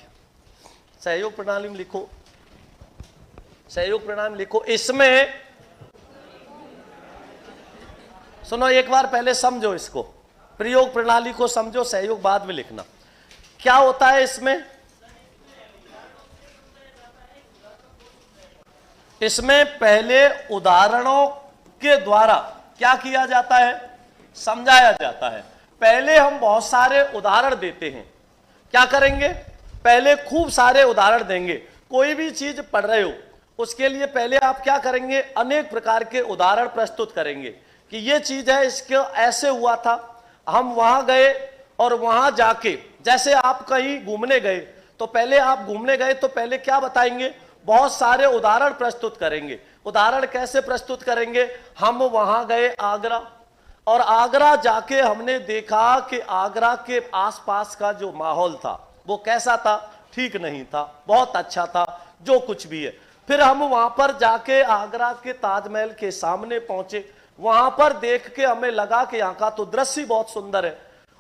सहयोग प्रणाली में लिखो, सहयोग प्रणाली में लिखो, इसमें सुनो, एक बार पहले समझो इसको, प्रयोग प्रणाली को समझो, सहयोग बाद में लिखना। क्या होता है इसमें? इसमें पहले उदाहरणों के द्वारा क्या किया जाता है? समझाया जाता है। पहले हम बहुत सारे उदाहरण देते हैं। क्या करेंगे? पहले खूब सारे उदाहरण देंगे। कोई भी चीज पढ़ रहे हो उसके लिए पहले आप क्या करेंगे? अनेक प्रकार के उदाहरण प्रस्तुत करेंगे कि ये चीज है, इसको ऐसे हुआ था, हम वहां गए और वहां जाके, जैसे आप कहीं घूमने गए तो पहले आप घूमने गए तो पहले क्या बताएंगे? बहुत सारे उदाहरण प्रस्तुत करेंगे। उदाहरण कैसे प्रस्तुत करेंगे? हम वहां गए आगरा, और आगरा जाके हमने देखा कि आगरा के आसपास का जो माहौल था वो कैसा था? ठीक नहीं था, बहुत अच्छा था, जो कुछ भी है। फिर हम वहां पर जाके आगरा के ताजमहल के सामने पहुंचे, वहां पर देख के हमें लगा कि यहाँ का तो दृश्य बहुत सुंदर है,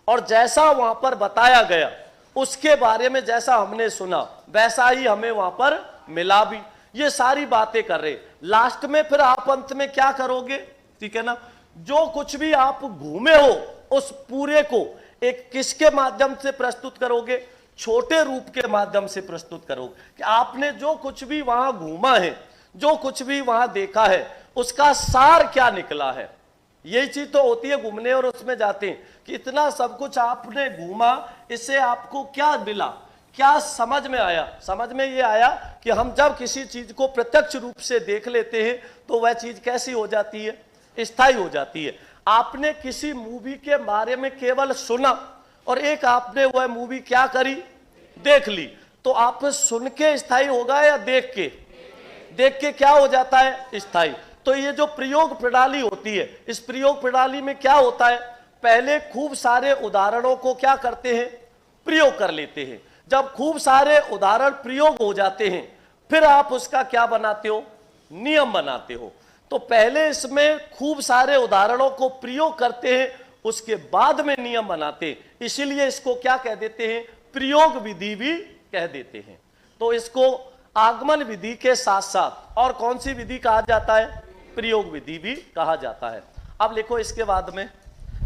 और जैसा वहां पर बताया गया उसके बारे में जैसा हमने सुना वैसा ही हमें वहां पर मिला भी। ये सारी बातें कर रहे। लास्ट में फिर आप अंत में क्या करोगे? ठीक है ना, जो कुछ भी आप घूमे हो उस पूरे को एक किसके माध्यम से प्रस्तुत करोगे? छोटे रूप के माध्यम से प्रस्तुत करोगे कि आपने जो कुछ भी वहां घूमा है, जो कुछ भी वहां देखा है, उसका सार क्या निकला है। यही चीज तो होती है घूमने और उसमें जाते हैं कि इतना सब कुछ आपने घूमा, इससे आपको क्या मिला, क्या समझ में आया? समझ में ये आया कि हम जब किसी चीज को प्रत्यक्ष रूप से देख लेते हैं तो वह चीज कैसी हो जाती है? स्थायी हो जाती है। आपने किसी मूवी के बारे में केवल सुना और एक आपने वह मूवी क्या करी? देख ली, तो आप सुन के स्थायी होगा या देख के? देख के क्या हो जाता है, स्थायी। तो ये जो प्रयोग प्रणाली होती है, इस प्रयोग प्रणाली में क्या होता है, पहले खूब सारे उदाहरणों को क्या करते हैं, प्रयोग कर लेते हैं। जब खूब सारे उदाहरण प्रयोग हो जाते हैं, फिर आप उसका क्या बनाते हो, नियम बनाते हो। तो पहले इसमें खूब सारे उदाहरणों को प्रयोग करते हैं, उसके बाद में नियम बनाते हैं। इसीलिए इसको क्या कह देते हैं, प्रयोग विधि भी कह देते हैं। तो इसको आगमन विधि के साथ साथ और कौन सी विधि कहा जाता है, प्रयोग विधि भी कहा जाता है। अब लिखो इसके बाद में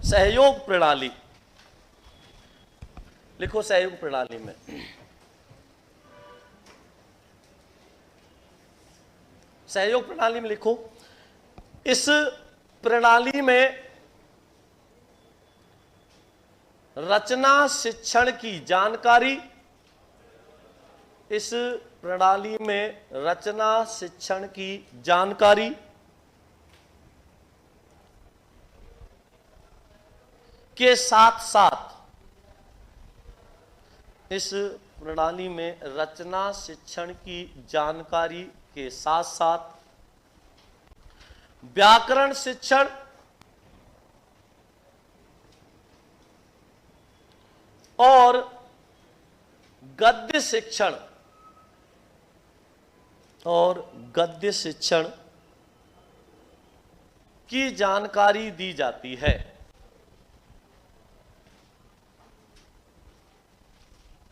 सहयोग प्रणाली, लिखो सहयोग प्रणाली में सहयोग प्रणाली में लिखो, इस प्रणाली में रचना शिक्षण की जानकारी, इस प्रणाली में रचना शिक्षण की जानकारी के साथ साथ, इस प्रणाली में रचना शिक्षण की जानकारी के साथ साथ व्याकरण शिक्षण और गद्य शिक्षण की जानकारी दी जाती है।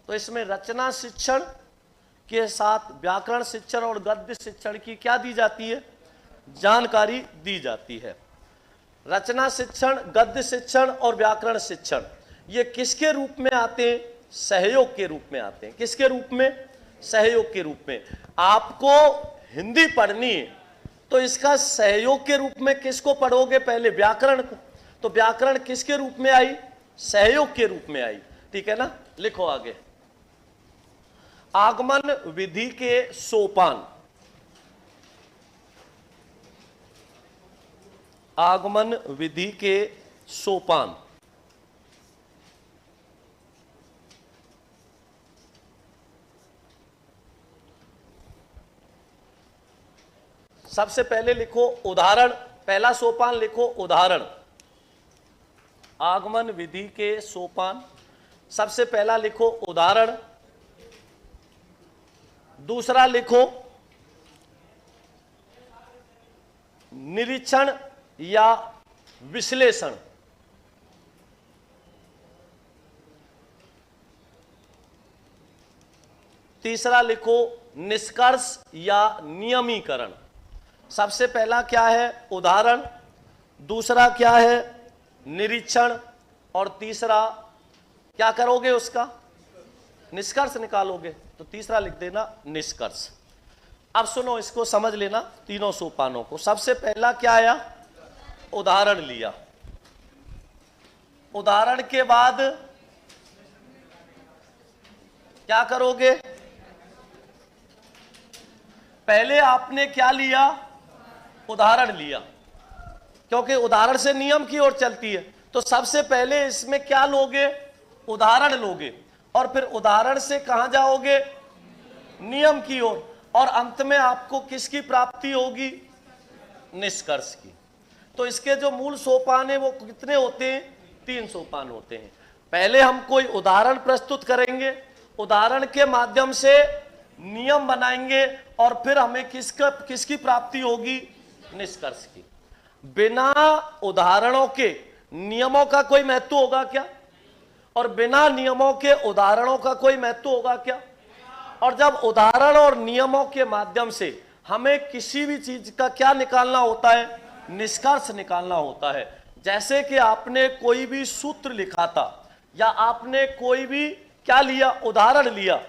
तो इसमें रचना शिक्षण के साथ व्याकरण शिक्षण और गद्य शिक्षण की क्या दी जाती है, जानकारी दी जाती है। रचना शिक्षण, गद्य शिक्षण और व्याकरण शिक्षण ये किसके रूप में आते हैं, सहयोग के रूप में आते हैं। किसके रूप में, सहयोग के रूप में। आपको हिंदी पढ़नी है तो इसका सहयोग के रूप में किसको पढ़ोगे, पहले व्याकरण को। तो व्याकरण किसके रूप में आई, सहयोग के रूप में आई, ठीक है ना। लिखो आगे, आगमन विधि के सोपान, आगमन विधि के सोपान। सबसे पहले लिखो उदाहरण, पहला सोपान लिखो उदाहरण, आगमन विधि के सोपान। सबसे पहला लिखो उदाहरण, दूसरा लिखो निरीक्षण या विश्लेषण, तीसरा लिखो निष्कर्ष या नियमीकरण। सबसे पहला क्या है, उदाहरण, दूसरा क्या है, निरीक्षण, और तीसरा क्या करोगे, उसका निष्कर्ष निकालोगे। तो तीसरा लिख देना निष्कर्ष। अब सुनो, इसको समझ लेना तीनों सोपानों को। सबसे पहला क्या आया, उदाहरण लिया। उदाहरण के बाद क्या करोगे, पहले आपने क्या लिया, उदाहरण लिया, क्योंकि उदाहरण से नियम की ओर चलती है। तो सबसे पहले इसमें क्या लोगे, उदाहरण लोगे, और फिर उदाहरण से कहां जाओगे, नियम की ओर, और अंत में आपको किसकी प्राप्ति होगी, निष्कर्ष की। तो इसके जो मूल सोपान है वो कितने होते हैं, 3 सोपान होते हैं। पहले हम कोई उदाहरण प्रस्तुत करेंगे, उदाहरण के माध्यम से नियम बनाएंगे, और फिर हमें किसकी प्राप्ति होगी, निष्कर्ष की। बिना उदाहरणों के नियमों का कोई महत्व होगा क्या, और बिना नियमों के उदाहरणों का कोई महत्व होगा क्या। और जब उदाहरण और नियमों के माध्यम से हमें किसी भी चीज का क्या निकालना होता है, निष्कर्ष निकालना होता है। जैसे कि आपने कोई भी सूत्र लिखा था, या आपने कोई भी क्या लिया, उदाहरण लिया,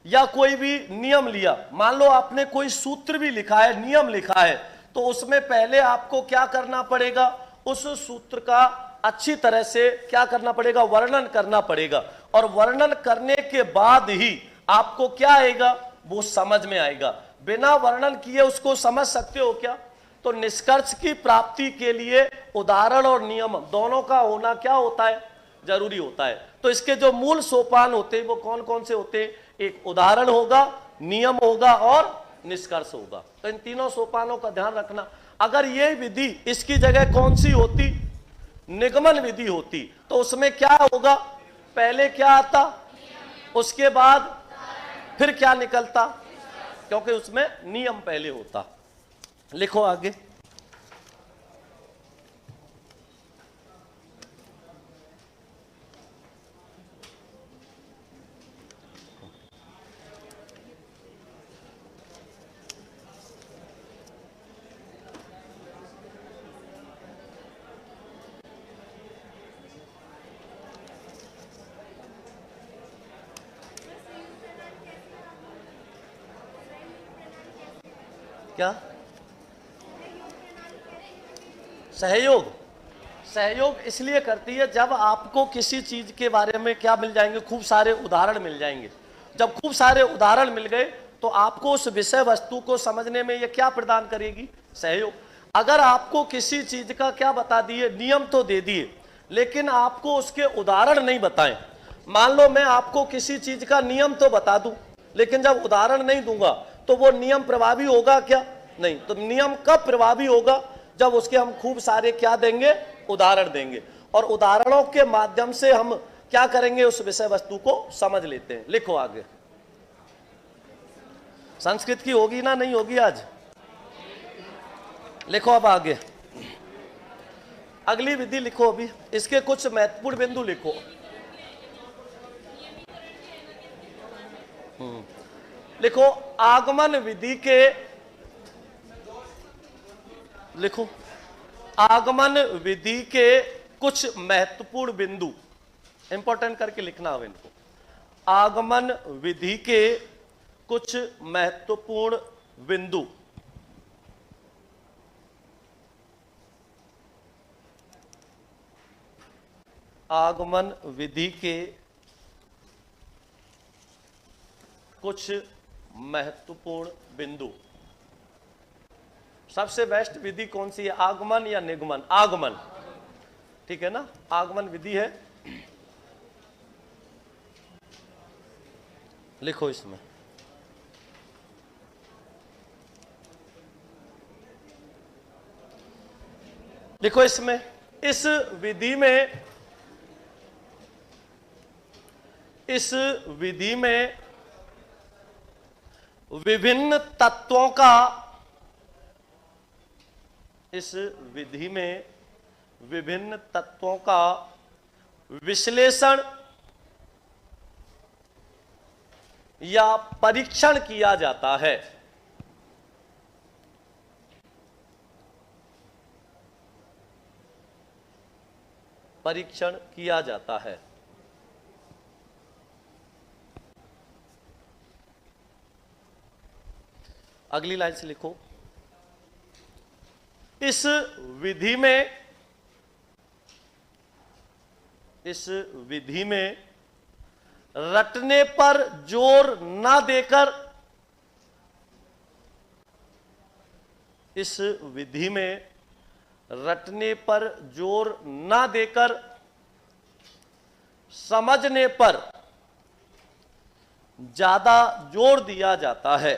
या कोई भी नियम लिया। मान लो आपने कोई सूत्र भी लिखा है, नियम लिखा है, तो उसमें पहले आपको क्या करना पड़ेगा, उस सूत्र का अच्छी तरह से क्या करना पड़ेगा, वर्णन करना पड़ेगा। और वर्णन करने के बाद ही आपको क्या आएगा, वो समझ में आएगा। बिना वर्णन किए उसको समझ सकते हो क्या। तो निष्कर्ष की प्राप्ति के लिए उदाहरण और नियम दोनों का होना क्या होता है, जरूरी होता है। तो इसके जो मूल सोपान होते हैं वो कौन कौन से होते हैं, एक उदाहरण होगा, नियम होगा और निष्कर्ष होगा। तो इन तीनों सोपानों का ध्यान रखना। अगर ये विधि इसकी जगह कौन सी होती, निगमन विधि होती, तो उसमें क्या होगा, पहले क्या आता, उसके बाद फिर क्या निकलता, क्योंकि उसमें नियम पहले होता। लिखो आगे। क्या सहयोग, सहयोग इसलिए करती है जब आपको किसी चीज के बारे में क्या मिल जाएंगे, खूब सारे उदाहरण मिल जाएंगे। जब खूब सारे उदाहरण मिल गए तो आपको उस विषय वस्तु को समझने में यह क्या प्रदान करेगी, सहयोग। अगर आपको किसी चीज का क्या बता दिए, नियम तो दे दिए, लेकिन आपको उसके उदाहरण नहीं बताएं। मान लो मैं आपको किसी चीज का नियम तो बता दूं, लेकिन जब उदाहरण नहीं दूंगा तो वो नियम प्रभावी होगा क्या, नहीं। तो नियम कब प्रभावी होगा, जब उसके हम खूब सारे क्या देंगे, उदाहरण देंगे, और उदाहरणों के माध्यम से हम क्या करेंगे, उस विषय वस्तु को समझ लेते हैं। लिखो आगे। संस्कृत की होगी ना, नहीं होगी आज, लिखो अब आगे। अगली विधि लिखो, अभी इसके कुछ महत्वपूर्ण बिंदु लिखो। लिखो आगमन विधि के, लिखो आगमन विधि के कुछ महत्वपूर्ण बिंदु, इंपॉर्टेंट करके लिखना है इनको। आगमन विधि के कुछ महत्वपूर्ण बिंदु। आगमन विधि के कुछ महत्वपूर्ण बिंदु। सबसे बेस्ट विधि कौन सी है, आगमन या निगमन, आगमन, ठीक है ना, आगमन विधि है। लिखो इसमें, लिखो इसमें, इस विधि में, इस विधि में विभिन्न तत्वों का, इस विधि में विभिन्न तत्वों का विश्लेषण या परीक्षण किया जाता है। परीक्षण किया जाता है। अगली लाइन से लिखो, इस विधि में, इस विधि में रटने पर जोर न देकर, इस विधि में रटने पर जोर न देकर समझने पर ज्यादा जोर दिया जाता है।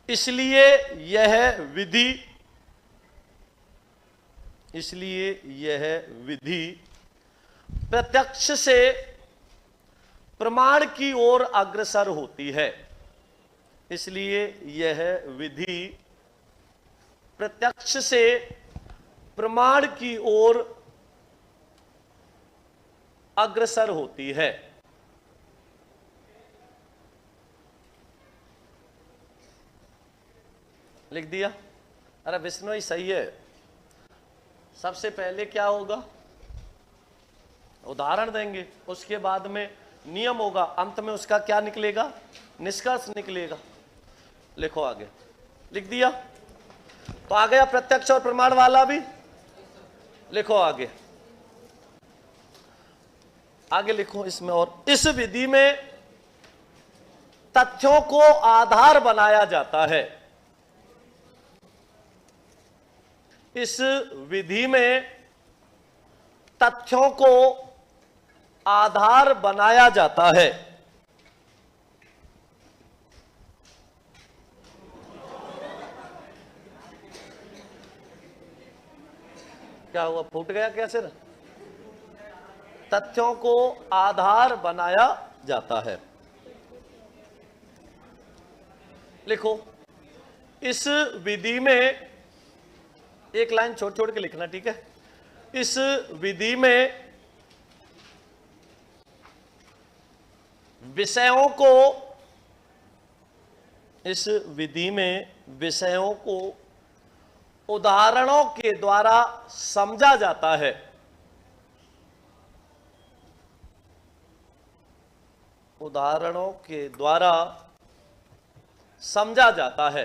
इसलिए यह विधि, इसलिए यह विधि प्रत्यक्ष से प्रमाण की ओर अग्रसर होती है। इसलिए यह विधि प्रत्यक्ष से प्रमाण की ओर अग्रसर होती है। लिख दिया? अरे विष्णु सही है। सबसे पहले क्या होगा, उदाहरण देंगे, उसके बाद में नियम होगा, अंत में उसका क्या निकलेगा, निष्कर्ष निकलेगा। लिखो आगे। लिख दिया? तो आ गया प्रत्यक्ष और प्रमाण वाला भी। लिखो आगे, आगे लिखो इसमें। और इस विधि में तथ्यों को आधार बनाया जाता है। इस विधि में तथ्यों को आधार बनाया जाता है। क्या हुआ, फूट गया क्या सिर? तथ्यों को आधार बनाया जाता है। लिखो, इस विधि में एक लाइन छोड़ छोड़ के लिखना, ठीक है। इस विधि में विषयों को, इस विधि में विषयों को उदाहरणों के द्वारा समझा जाता है। उदाहरणों के द्वारा समझा जाता है।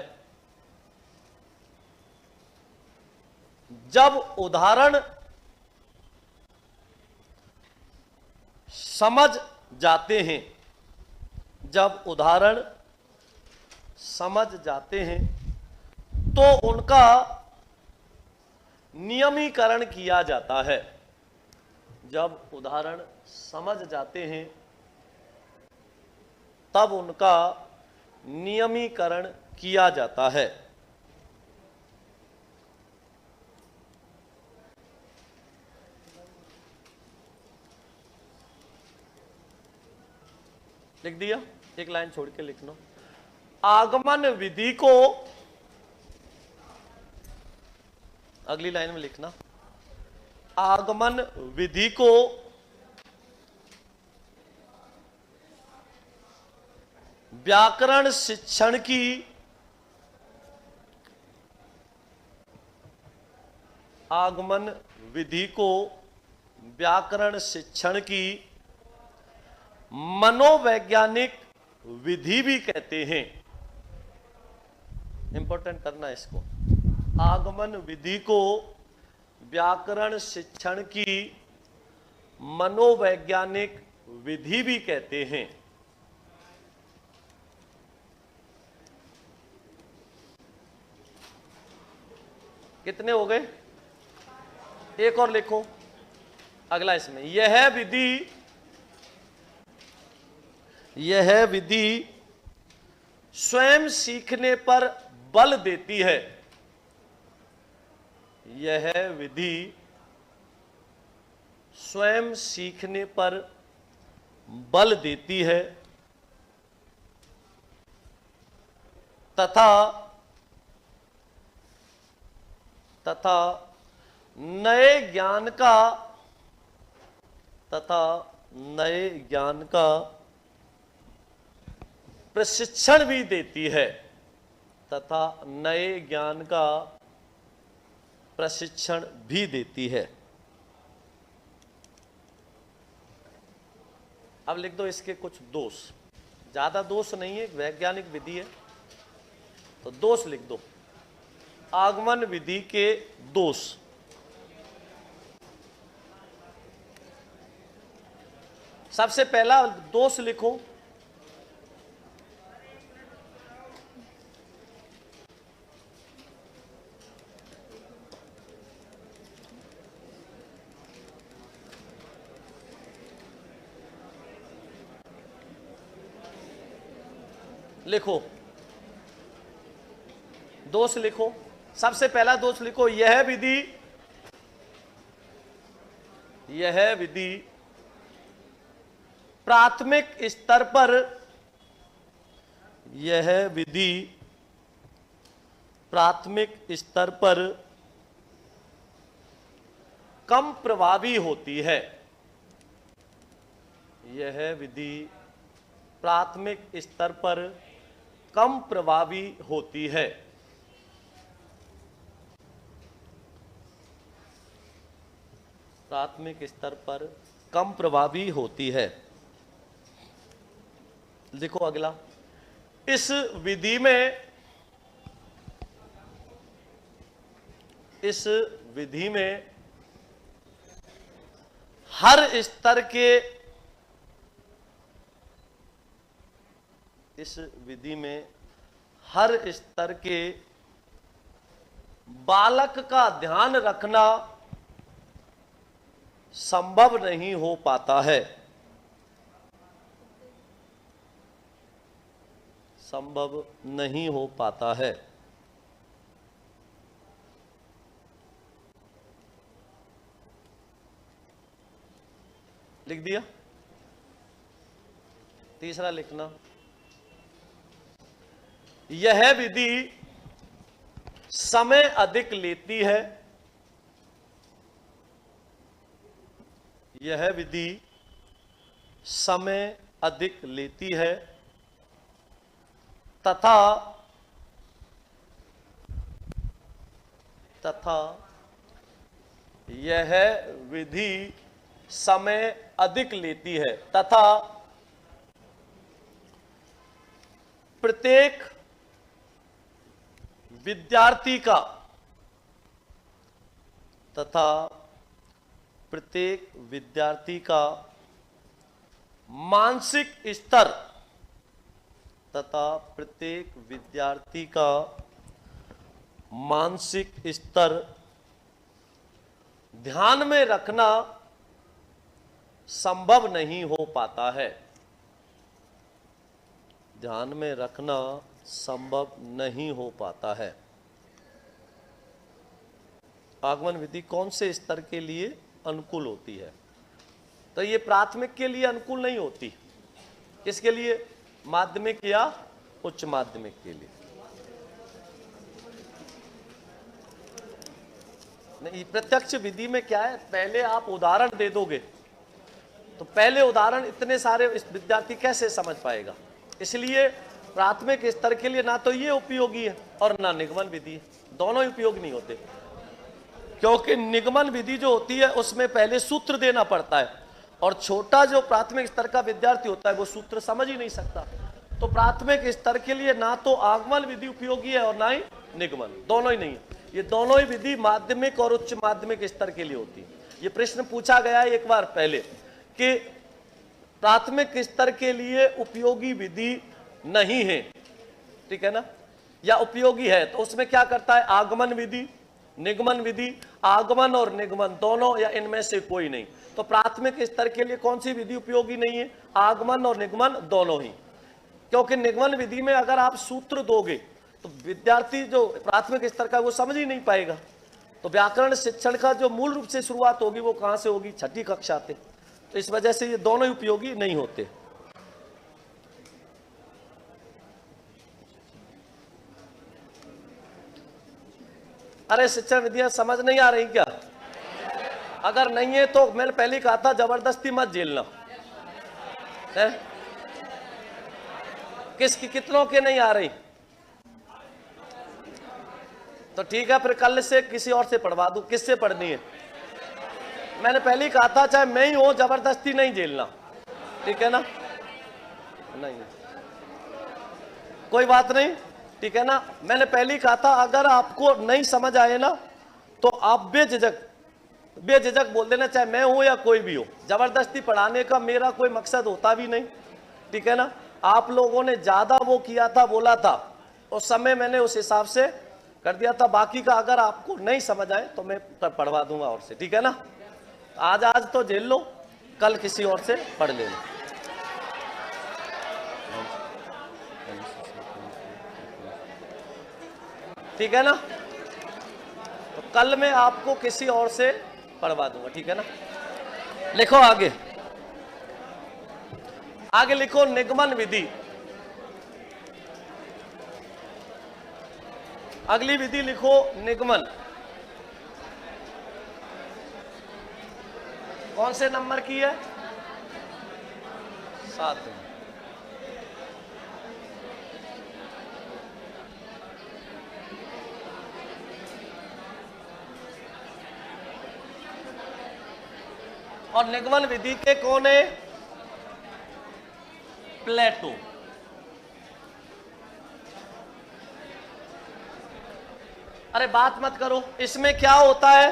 जब उदाहरण समझ जाते हैं, जब उदाहरण समझ जाते हैं तो उनका नियमीकरण किया जाता है। जब उदाहरण समझ जाते हैं तब उनका नियमीकरण किया जाता है। लिख दिया, एक लाइन छोड़ के लिखना। आगमन विधि को, अगली लाइन में लिखना, आगमन विधि को व्याकरण शिक्षण की आगमन विधि को व्याकरण शिक्षण की मनोवैज्ञानिक विधि भी कहते हैं। इंपॉर्टेंट करना इसको, आगमन विधि को व्याकरण शिक्षण की मनोवैज्ञानिक विधि भी कहते हैं। कितने हो गए? एक और लिखो अगला इसमें। यह विधि स्वयं सीखने पर बल देती है। यह विधि स्वयं सीखने पर बल देती है तथा नए ज्ञान का प्रशिक्षण भी देती है, तथा नए ज्ञान का प्रशिक्षण भी देती है। अब लिख दो इसके कुछ दोष, ज्यादा दोष नहीं है, वैज्ञानिक विधि है तो दोष लिख दो। आगमन विधि के दोष। सबसे पहला दोष लिखो, लिखो दोष लिखो। सबसे पहला दोष लिखो, यह विधि प्राथमिक स्तर पर, यह विधि प्राथमिक स्तर पर कम प्रभावी होती है। यह विधि प्राथमिक स्तर पर कम प्रभावी होती है। प्राथमिक स्तर पर कम प्रभावी होती है। देखो अगला, इस विधि में हर स्तर के, इस विधि में हर स्तर के बालक का ध्यान रखना संभव नहीं हो पाता है। संभव नहीं हो पाता है। लिख दिया। तीसरा लिखना, यह विधि समय अधिक लेती है। यह विधि समय अधिक लेती है तथा यह विधि समय अधिक लेती है तथा प्रत्येक विद्यार्थी का मानसिक स्तर ध्यान में रखना संभव नहीं हो पाता है। ध्यान में रखना संभव नहीं हो पाता है। आगमन विधि कौन से स्तर के लिए अनुकूल होती है? तो ये प्राथमिक के लिए अनुकूल नहीं होती। किसके लिए? माध्यमिक या उच्च माध्यमिक के लिए। नहीं, प्रत्यक्ष विधि में क्या है, पहले आप उदाहरण दे दोगे तो पहले उदाहरण इतने सारे इस विद्यार्थी कैसे समझ पाएगा। इसलिए प्राथमिक स्तर के लिए ना तो ये उपयोगी है और ना निगमन विधि है, दोनों ही उपयोग नहीं होते। क्योंकि निगमन विधि जो होती है उसमें पहले सूत्र देना पड़ता है और छोटा जो प्राथमिक स्तर का विद्यार्थी होता है वो सूत्र समझ ही नहीं सकता। तो प्राथमिक स्तर के लिए ना तो आगमन विधि उपयोगी है और ना ही निगमन, दोनों ही नहीं है। ये दोनों ही विधि माध्यमिक और उच्च माध्यमिक स्तर के लिए होती है। ये प्रश्न पूछा गया है एक बार पहले कि प्राथमिक स्तर के लिए उपयोगी विधि नहीं है, ठीक है ना, या उपयोगी है, तो उसमें क्या करता है, आगमन विधि, निगमन विधि, आगमन और निगमन दोनों या इनमें से कोई नहीं। तो प्राथमिक स्तर के लिए कौन सी विधि उपयोगी नहीं है? आगमन और निगमन दोनों ही। क्योंकि निगमन विधि में अगर आप सूत्र दोगे तो विद्यार्थी जो प्राथमिक स्तर का वो समझ ही नहीं पाएगा। तो व्याकरण शिक्षण का जो मूल रूप से शुरुआत होगी वो कहां से होगी? छठी कक्षा से। तो इस वजह से ये दोनों ही उपयोगी नहीं होते। अरे शिक्षण विधियां समझ नहीं आ रही क्या? अगर नहीं है तो मैंने पहले कहा था जबरदस्ती मत झेलना है। कितनों के नहीं आ रही? तो ठीक है, फिर कल से किसी और से पढ़वा दूं। किससे पढ़नी है? मैंने पहले ही कहा था चाहे मैं ही हूं, जबरदस्ती नहीं झेलना, ठीक है ना? नहीं, कोई बात नहीं, ठीक है ना। मैंने पहले ही कहा था अगर आपको नहीं समझ आए ना तो आप बेझिझक बोल देना, चाहे मैं हूं या कोई भी हो। जबरदस्ती पढ़ाने का मेरा कोई मकसद होता भी नहीं, ठीक है ना। आप लोगों ने ज्यादा वो किया था, बोला था, उस समय मैंने उस हिसाब से कर दिया था। बाकी का अगर आपको नहीं समझ आए तो मैं पढ़वा दूंगा और से, ठीक है ना। आज तो झेल लो, कल किसी और से पढ़ लेना। ठीक है ना। तो कल मैं आपको किसी और से पढ़वा दूंगा, ठीक है ना। लिखो आगे लिखो निगमन विधि। अगली विधि लिखो निगमन। कौन से नंबर की है? 7। और निगमन विधि के कौन है? प्लेटो। अरे बात मत करो, इसमें क्या होता है?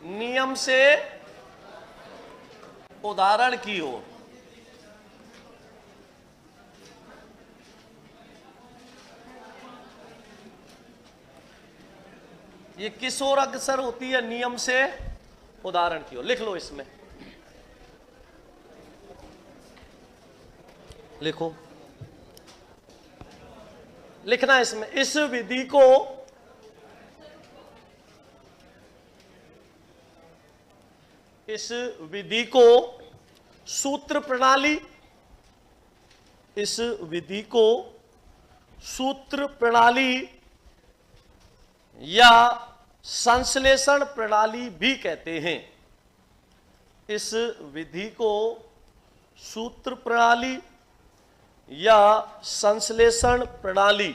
नियम से उदाहरण की ओर। ये किस ओर अग्रसर होती है? नियम से उदाहरण की ओर। लिख लो, इसमें लिखो लिखना है इसमें, इस विधि को सूत्र प्रणाली, इस विधि को सूत्र प्रणाली या संश्लेषण प्रणाली भी कहते हैं। इस विधि को सूत्र प्रणाली या संश्लेषण प्रणाली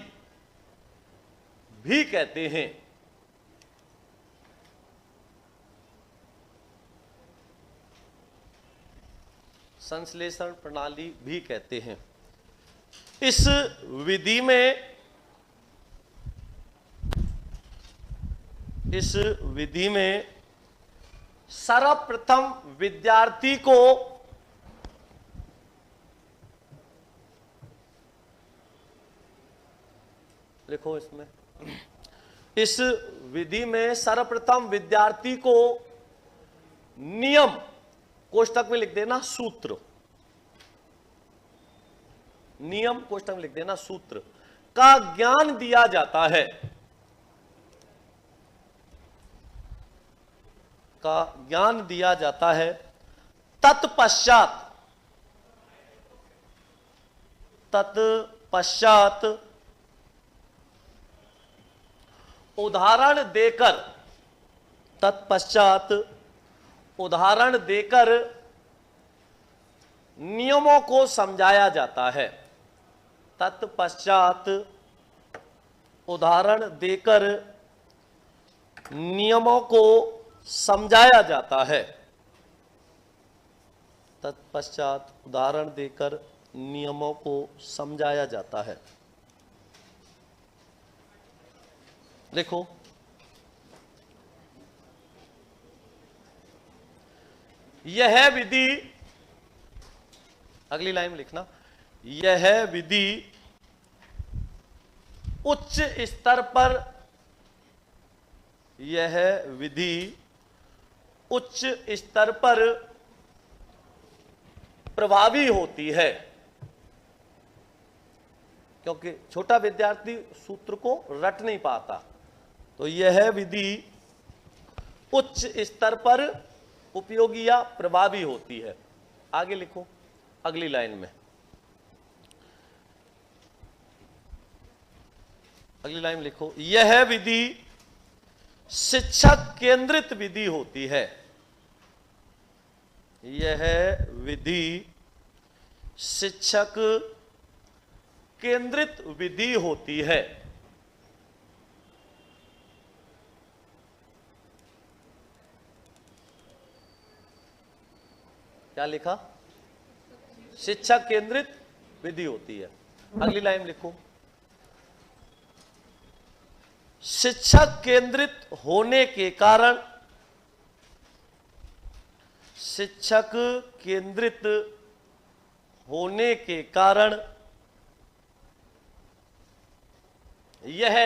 भी कहते हैं। संश्लेषण प्रणाली भी कहते हैं। इस विधि में सर्वप्रथम विद्यार्थी को लिखो, इसमें इस विधि में सर्वप्रथम विद्यार्थी को नियम कोष्टक में लिख देना सूत्र, नियम कोष्टक में लिख देना सूत्र का ज्ञान दिया जाता है, का ज्ञान दिया जाता है। तत्पश्चात उदाहरण देकर नियमों को समझाया जाता है। तत्पश्चात उदाहरण देकर नियमों को समझाया जाता है। तत्पश्चात उदाहरण देकर नियमों को समझाया जाता है। देखो, यह विधि, अगली लाइन में लिखना, यह विधि उच्च स्तर पर, यह विधि उच्च स्तर पर प्रभावी होती है, क्योंकि छोटा विद्यार्थी सूत्र को रट नहीं पाता। तो यह विधि उच्च स्तर पर उपयोगी या प्रभावी होती है। आगे लिखो अगली लाइन में, अगली लाइन में लिखो, यह विधि शिक्षक केंद्रित विधि होती है। यह विधि शिक्षक केंद्रित विधि होती है। क्या लिखा? शिक्षक केंद्रित विधि होती है। अगली लाइन में लिखो, शिक्षक केंद्रित होने के कारण, शिक्षक केंद्रित होने के कारण यह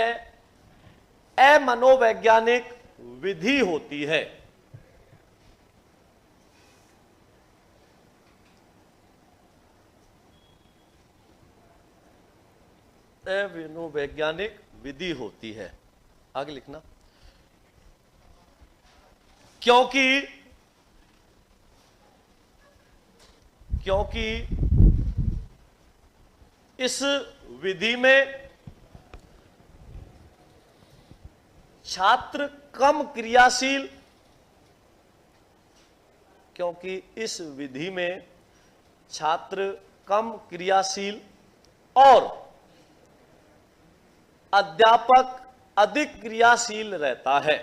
अमनोवैज्ञानिक विधि होती है। अमनोवैज्ञानिक विधि होती है। आगे लिखना, क्योंकि इस विधि में छात्र कम क्रियाशील, क्योंकि इस विधि में छात्र कम क्रियाशील और अध्यापक अधिक क्रियाशील रहता है।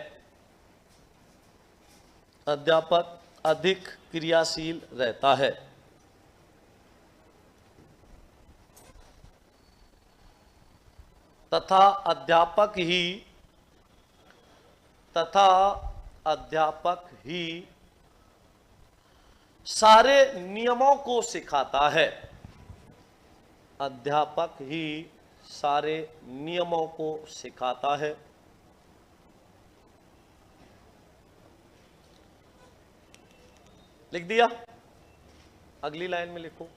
अध्यापक अधिक क्रियाशील रहता है। तथा अध्यापक ही सारे नियमों को सिखाता है। अध्यापक ही सारे नियमों को सिखाता है। लिख दिया? अगली लाइन में लिखो,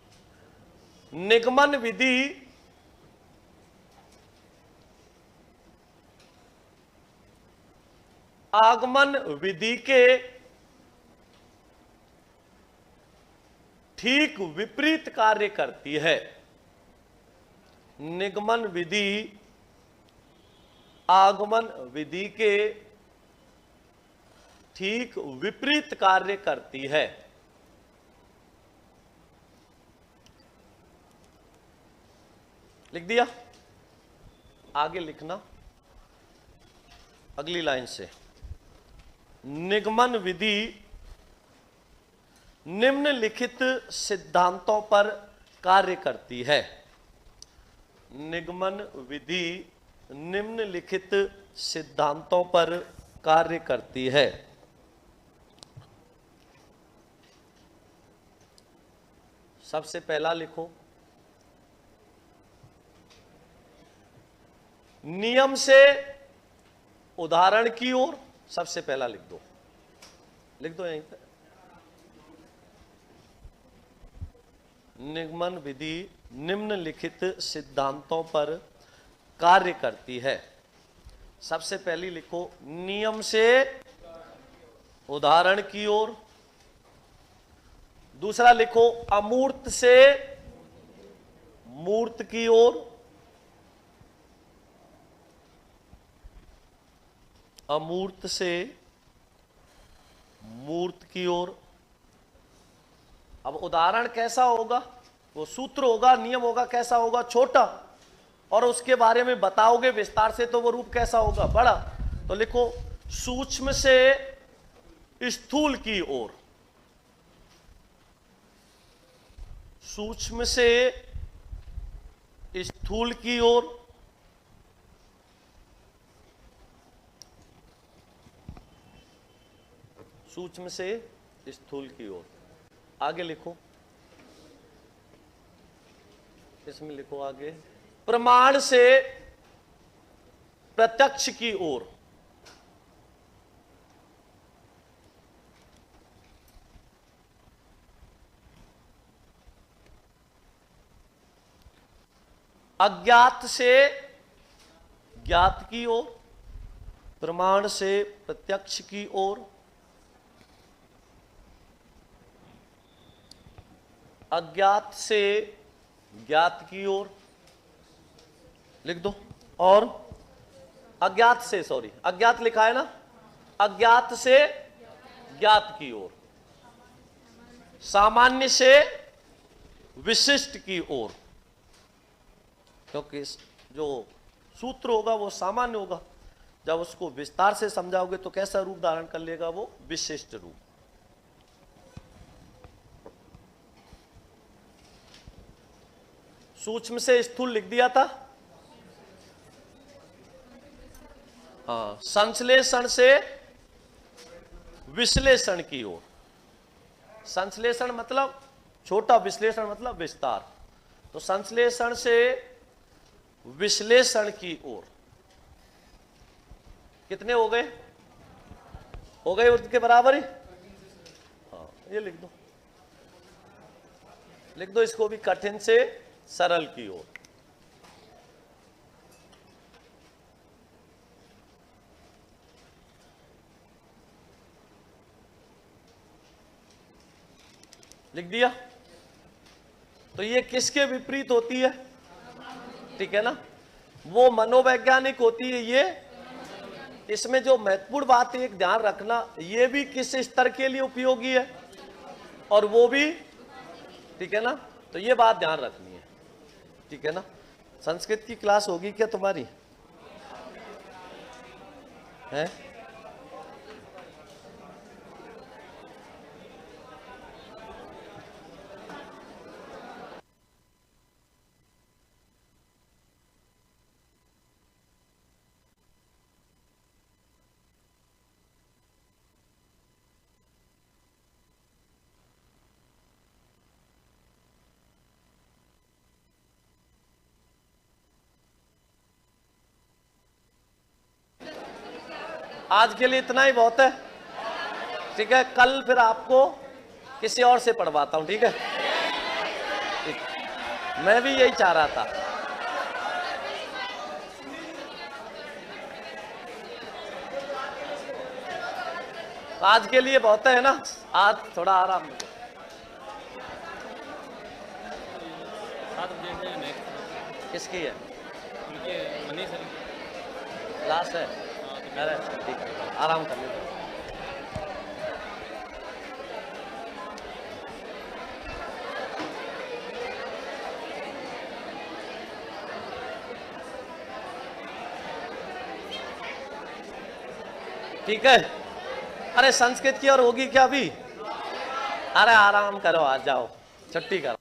निगमन विधि आगमन विधि के ठीक विपरीत कार्य करती है। निगमन विधि आगमन विधि के ठीक विपरीत कार्य करती है। लिख दिया? आगे लिखना अगली लाइन से। निगमन विधि निम्नलिखित सिद्धांतों पर कार्य करती है। निगमन विधि निम्नलिखित सिद्धांतों पर कार्य करती है। सबसे पहला लिखो, नियम से उदाहरण की ओर। सबसे पहला लिख दो यहीं पर। निगमन विधि निम्नलिखित सिद्धांतों पर कार्य करती है। सबसे पहली लिखो, नियम से उदाहरण की ओर। दूसरा लिखो, अमूर्त से मूर्त की ओर। अमूर्त से मूर्त की ओर। अब उदाहरण कैसा होगा? वो सूत्र होगा, नियम होगा, कैसा होगा? छोटा। और उसके बारे में बताओगे विस्तार से तो वो रूप कैसा होगा? बड़ा। तो लिखो, सूक्ष्म से स्थूल की ओर। सूक्ष्म से स्थूल की ओर। सूक्ष्म से स्थूल की ओर। आगे लिखो, इसमें लिखो आगे, प्रमाण से प्रत्यक्ष की ओर। अज्ञात से ज्ञात की ओर। प्रमाण से प्रत्यक्ष की ओर। अज्ञात से ज्ञात की ओर लिख दो। और अज्ञात से, सॉरी अज्ञात लिखा है ना, अज्ञात से ज्ञात की ओर। सामान्य से विशिष्ट की ओर, क्योंकि जो सूत्र होगा वो सामान्य होगा, जब उसको विस्तार से समझाओगे तो कैसा रूप धारण कर लेगा? वो विशिष्ट रूप। सूक्ष्म से स्थूल लिख दिया था। हाँ, संश्लेषण से विश्लेषण की ओर। संश्लेषण मतलब छोटा, विश्लेषण मतलब विस्तार। तो संश्लेषण से विश्लेषण की ओर। कितने हो गए? हो गए उसके बराबर ही। हाँ, ये लिख दो, लिख दो इसको भी, कठिन से सरल की ओर। लिख दिया? तो ये किसके विपरीत होती है? ठीक है ना, वो मनोवैज्ञानिक होती है ये। इसमें जो महत्वपूर्ण बात है, एक ध्यान रखना, ये भी किस स्तर के लिए उपयोगी है और वो भी, ठीक है ना, तो ये बात ध्यान रखनी है। ठीक है ना। संस्कृत की क्लास होगी क्या तुम्हारी? है? आज के लिए इतना ही बहुत है। ठीक है, कल फिर आपको किसी और से पढ़वाता हूं। ठीक है, मैं भी यही चाह रहा था। तो आज के लिए बहुत है ना, आज थोड़ा आराम। 7 बजे से नेक्स्ट किसकी है? उनके मनीष सर क्लास है? हाँ, तो अरे ठीक है, आराम कर लीजिए। ठीक है। अरे संस्कृत की और होगी क्या अभी? अरे आराम करो, आ जाओ, छुट्टी करो।